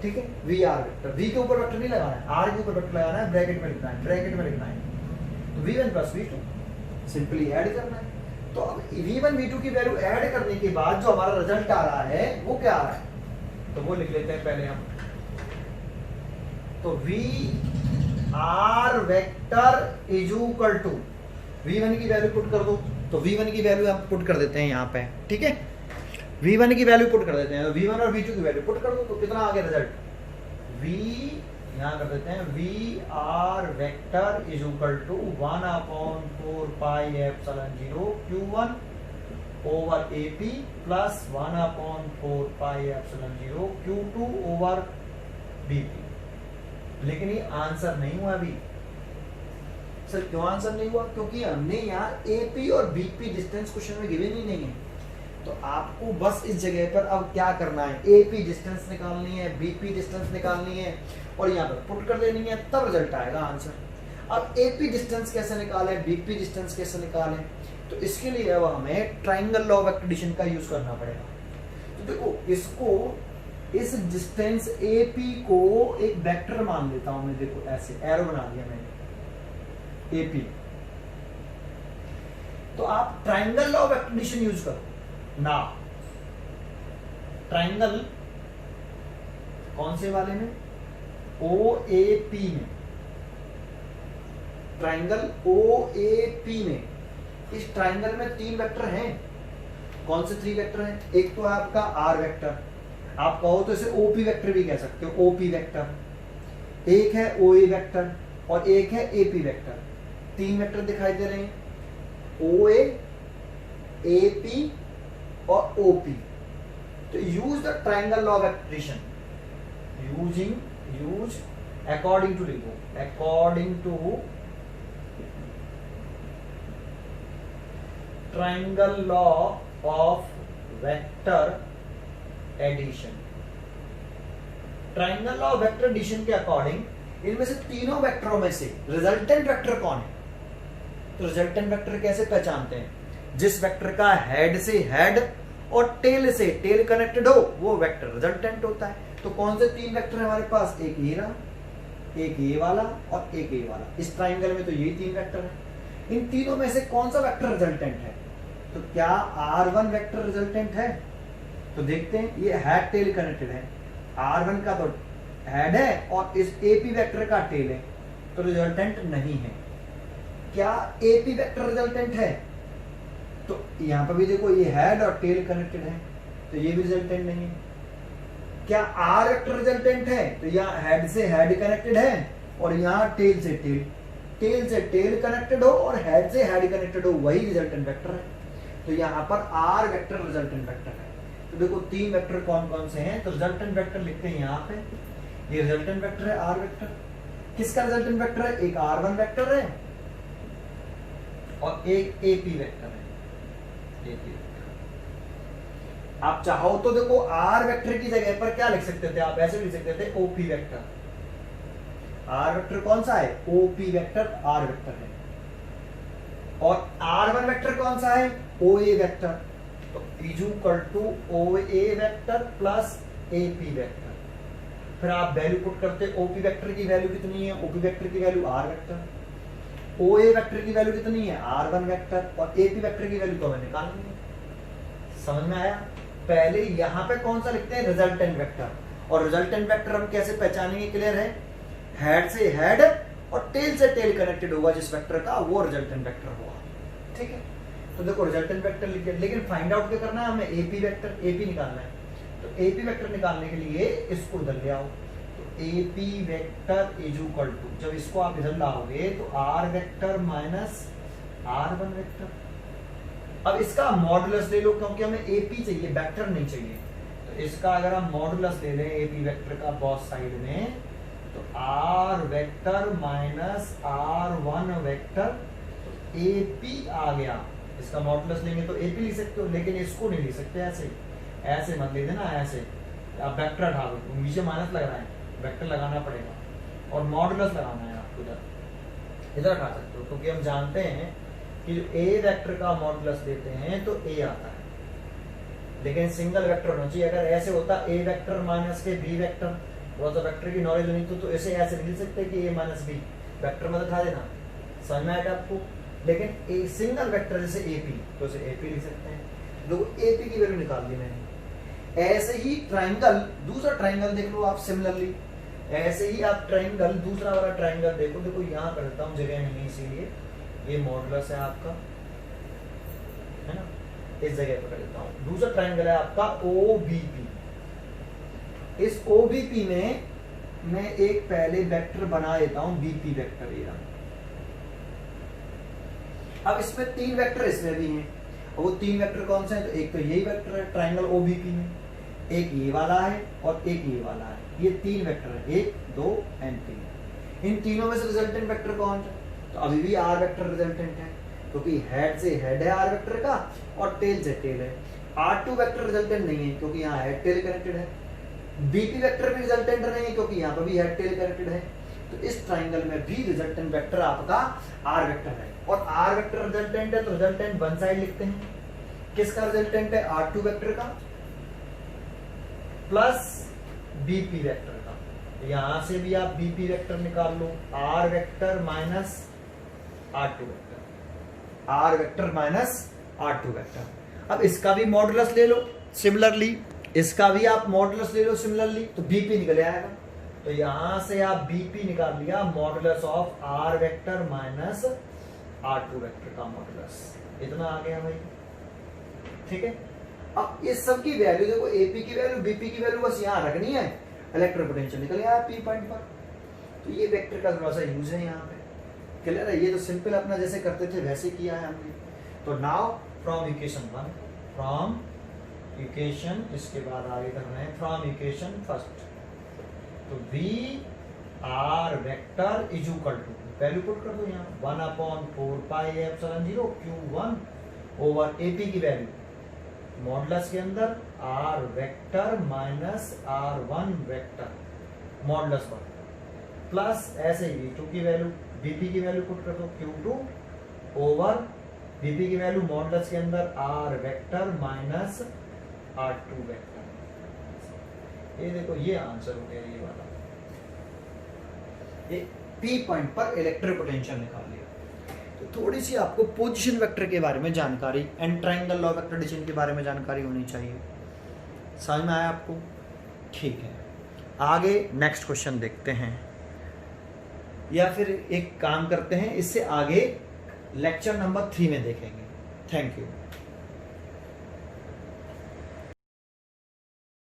ठीक है। VR वेक्टर, V के ऊपर वेक्टर नहीं लगाना है, R के ऊपर वेक्टर लगाना है, ब्रैकेट में लिखना है, ब्रैकेट में लिखना है, तो V1 plus V2 simply add करना है। तो अब V1 V2 की वैल्यू ऐड करने के बाद जो हमारा रिजल्ट आ रहा है वो क्या आ रहा है, तो वो लिख लेते हैं पहले हम। तो VR vector is equal to, V1 की वैल्यू पुट कर दो, तो V1 की वैल्यू हम पुट कर देते हैं यहाँ पे, ठीक है। V1 की वैल्यू पुट कर देते हैं, तो V1 और V2 की वैल्यू पुट कर दो, तो कितना आ गया रिजल्ट, V यहाँ कर देते हैं VR vector is equal to 1/4 pi epsilon 0 Q1 over AP plus 1/4 pi epsilon 0 Q2 over BP। लेकिन ये आंसर नहीं हुआ अभी। सर क्यों आंसर नहीं हुआ, क्योंकि हमने यहाँ AP और BP डिस्टेंस क्वेश्चन में गिवन ही नहीं है। तो आपको बस इस जगह पर अब क्या करना है, AP डिस्टेंस निकालनी है, BP डिस्टेंस निकालनी है और यहाँ पर पुट कर देनी है, तब रिजल्ट आएगा आंसर। अब AP डिस्टेंस कैसे निकालें, BP डिस्टेंस कैसे निकालें, तो इसके लिए अब हमें ट्राइंगल लॉ ऑफ एक्टिविशन का यूज करना पड़ेगा। तो देखो इसको इस डिस्टेंस AP को एक वेक्टर मान लेता हूं मैं, देखो ऐसे एरो बना दिया मैंने AP। तो आप triangle law of addition use करो ना। ट्राइंगल कौन से वाले में? OAP में। ट्राइंगल OAP में, इस ट्राइंगल में 3 वेक्टर हैं। कौन से 3 वेक्टर हैं? एक तो आपका R वेक्टर, आप कहो तो इसे OP वेक्टर भी कह सकते हो, OP वेक्टर। एक है OA वेक्टर और एक है AP वेक्टर। 3 वेक्टर दिखाई दे रहे हैं, OA, AP और OP। तो use the triangle law of addition, use according to triangle law of vector addition. Triangle law of vector addition के अकॉर्डिंग इनमें से तीनों वेक्टरों में से रिजल्टेंट वेक्टर कौन है? तो रिजल्टेंट वेक्टर कैसे पहचानते हैं? जिस वेक्टर का हेड से हेड और टेल से टेल कनेक्टेड हो वो वेक्टर रिजल्टेंट होता है। तो कौन से 3 वेक्टर है हमारे पास? एक ये रहा, एक ये वाला और एक ये वाला। इस ट्राइंगल में तो ये 3 वेक्टर है। इन तीनों में से कौन सा वेक्टर रिजल्टेंट है? तो क्या R1 वेक्टर रिजल्टेंट है? तो देखते हैं, ये हेड टेल कनेक्टेड है, R1 का तो हेड है और इस AP वेक्टर का टेल है, तो रिजल्टेंट नहीं है। क्या AP वेक्टर रिजल्टेंट है? तो यहां पर भी देखो ये हेड और टेल कनेक्टेड है, तो ये भी रिजल्टेंट नहीं है। क्या R वेक्टर रिजल्टेंट है? तो यहाँ हेड से हेड कनेक्टेड है और यहाँ टेल से टेल कनेक्टेड हो और हेड से हेड कनेक्टेड हो, वही रिजल्टेंट वेक्टर है। तो यहाँ पर R वेक्टर रिजल्टेंट वेक्टर है। तो देखो 3 वेक्टर कौन कौन से हैं? तो रिजल्टेंट वेक्टर लिखते हैं यहाँ पे, ये रिजल्टेंट वेक्टर है R वेक्टर। किसका रिजल्टेंट वेक्टर है? एक R1 वेक्टर है और एक AP वेक्टर है। आप चाहो तो देखो R वेक्टर की जगह पर क्या लिख सकते थे? आप ऐसे लिख सकते थे OP वेक्टर। R वेक्टर कौन सा है? OP वेक्टर R वेक्टर है। और R1 वेक्टर कौन सा है? OA vector. तो is equal to OA vector plus AP vector. फिर आप वैल्यू पुट करते, OP वेक्टर की वैल्यू कितनी है? OP वेक्टर की value R vector. OA vector की वैल्यू कितनी है? R1 vector. और AP वेक्टर की वैल्यू तो हमें निकालनी है। समझ में आया? पहले यहां पे कौन सा लिखते हैं? Resultant vector. और रिजल्टेंट वेक्टर हम कैसे पहचानेंगे? क्लियर है? हेड से हेड और टेल से टेल कनेक्टेड होगा जिस वेक्टर का, वो रिजल्टेंट वेक्टर होगा। ठीक है, तो देखो रिजल्टेंट वेक्टर लिखे, लेकिन फाइंड आउट क्या करना है हमें? AP वेक्टर, AP निकालना है। तो AP वेक्टर निकालने के लिए इसको इधर ले आओ। तो AP vector is equal to, जब इसको आप इधर लाओगे तो R vector minus R1 vector. अब इसका मॉडुलस ले लो, क्योंकि हमें AP चाहिए, वेक्टर नहीं चाहिए। तो इसका अगर हम मॉडुलस ले लें AP वेक्टर का बोथ साइड में, तो R vector minus R1 vector, तो AP आ गया। इसका मॉडुलस लेंगे तो AP लिख सकते हो, लेकिन इसको नहीं लिख सकते ऐसे। ऐसे मत ले देना, ऐसे आप वेक्टर हटा दो, नीचे माइनस लग रहा है, वेक्टर लगाना पड़ेगा और मॉडुलस लगाना है आपको। इधर हटा सकते हो, क्योंकि हम जानते हैं कि जो A वेक्टर का मॉडुलस देते हैं तो A आता है, लेकिन सिंगल वेक्टर होना चाहिए। अगर ऐसे होता A वेक्टर माइनस के B वेक्टर, थोड़ा सा वेक्टर की नॉलेज नहीं तो ऐसे लिख सकते कि A माइनस B वेक्टर मत उठा देना, समझ में आएगा आपको। लेकिन A सिंगल वेक्टर जैसे AP, तो इसे AP लिख सकते हैं। देखो AP की वैल्यू निकाल दी मैंने। ऐसे ही ट्राइंगल, दूसरा ट्राइंगल देख लो आप सिमिलरली। ऐसे ही आप ट्राइंगल, दूसरा वाला ट्राइंगल देखो। देखो यहाँ कर देता हूँ, जगह नहीं, इसीलिए ये मॉडुलस है आपका, है ना, इस जगह पर कर देता हूँ। दूसरा ट्राइंगल है आपका OBP। इस OBP में मैं एक पहले वेक्टर बना देता हूँ, BP वेक्टर। ये अब इसमें 3 वेक्टर इसमें भी हैं, और वो 3 वेक्टर कौन से हैं? तो एक तो यही वेक्टर है ट्राइंगल OBP में, एक ये वाला है और एक ये वाला है। ये 3 वेक्टर है, 1 2 और 3। इन तीनों में से रिजल्टेंट वेक्टर कौन है? तो अभी भी R वेक्टर रिजल्टेंट है, क्योंकि हेड से हेड है R वेक्टर का और टेल से टेल है। R2 वेक्टर रिजल्टेंट नहीं है, क्योंकि यहाँ हेड टेल कनेक्टेड है। BP वेक्टर भी रिजल्टेंट नहीं है, क्योंकि यहाँ पर भी हेड टेल कनेक्टेड है। तो इस ट्राइंगल में भी रिजल्टेंट वेक्टर आपका R वेक्टर है। और R वेक्टर रिजल्टेंट है तो रिजल्टेंट वन साइड लिखते हैं। किसका रिजल्टेंट है? R2 वेक्टर का प्लस बीपी वेक्टर का। यहां से भी आप बीपी वेक्टर निकाल लो, R vector minus R2 vector, R vector minus R2 vector. अब इसका भी मॉडुलस ले लो सिमिलरली, इसका भी आप मॉडुलस ले लो सिमिलरली, तो बीपी निकल आएगा। तो यहां से आप बीपी निकाल लिया, modulus of R vector minus R2 vector का मॉडुलस, इतना आ गया भाई। ठीक है, अब इस सब की वैल्यू देखो, एपी की वैल्यू, बीपी की वैल्यू बस यहां रखनी है, इलेक्ट्रिक पोटेंशियल निकल आया पी पॉइंट पर। तो ये वेक्टर का थोड़ा सा यूज है यहाँ पे, क्लियर है। ये तो सिंपल अपना जैसे करते थे वैसे किया है हमने। तो now from equation 1, from equation, इसके बाद आगे करना है फ्रॉम इक्वेशन फर्स्ट। तो V R vector is equal to, value put कर दो यहाँ 1/4πε0 Q1 ओवर एपी की वैल्यू, मॉडुलस के अंदर R vector minus R1 vector modulus पर, प्लस ऐसे ही V2 की वैल्यू, बीपी की वैल्यू पुट कर दो Q2 ओवर बीपी की वैल्यू मॉडुलस के अंदर R vector minus R2 vector. ये देखो ये आंसर हो गया ये वाला। ये पी पॉइंट पर इलेक्ट्रिक पोटेंशियल निकाल लिया। तो थोड़ी सी आपको पोजीशन वेक्टर के बारे में जानकारी and triangle law vector addition के बारे में जानकारी होनी चाहिए। समझ में आया आपको? ठीक है, आगे नेक्स्ट क्वेश्चन देखते हैं, या फिर एक काम करते हैं, इससे आगे लेक्चर नंबर 3 में देखेंगे। Thank you.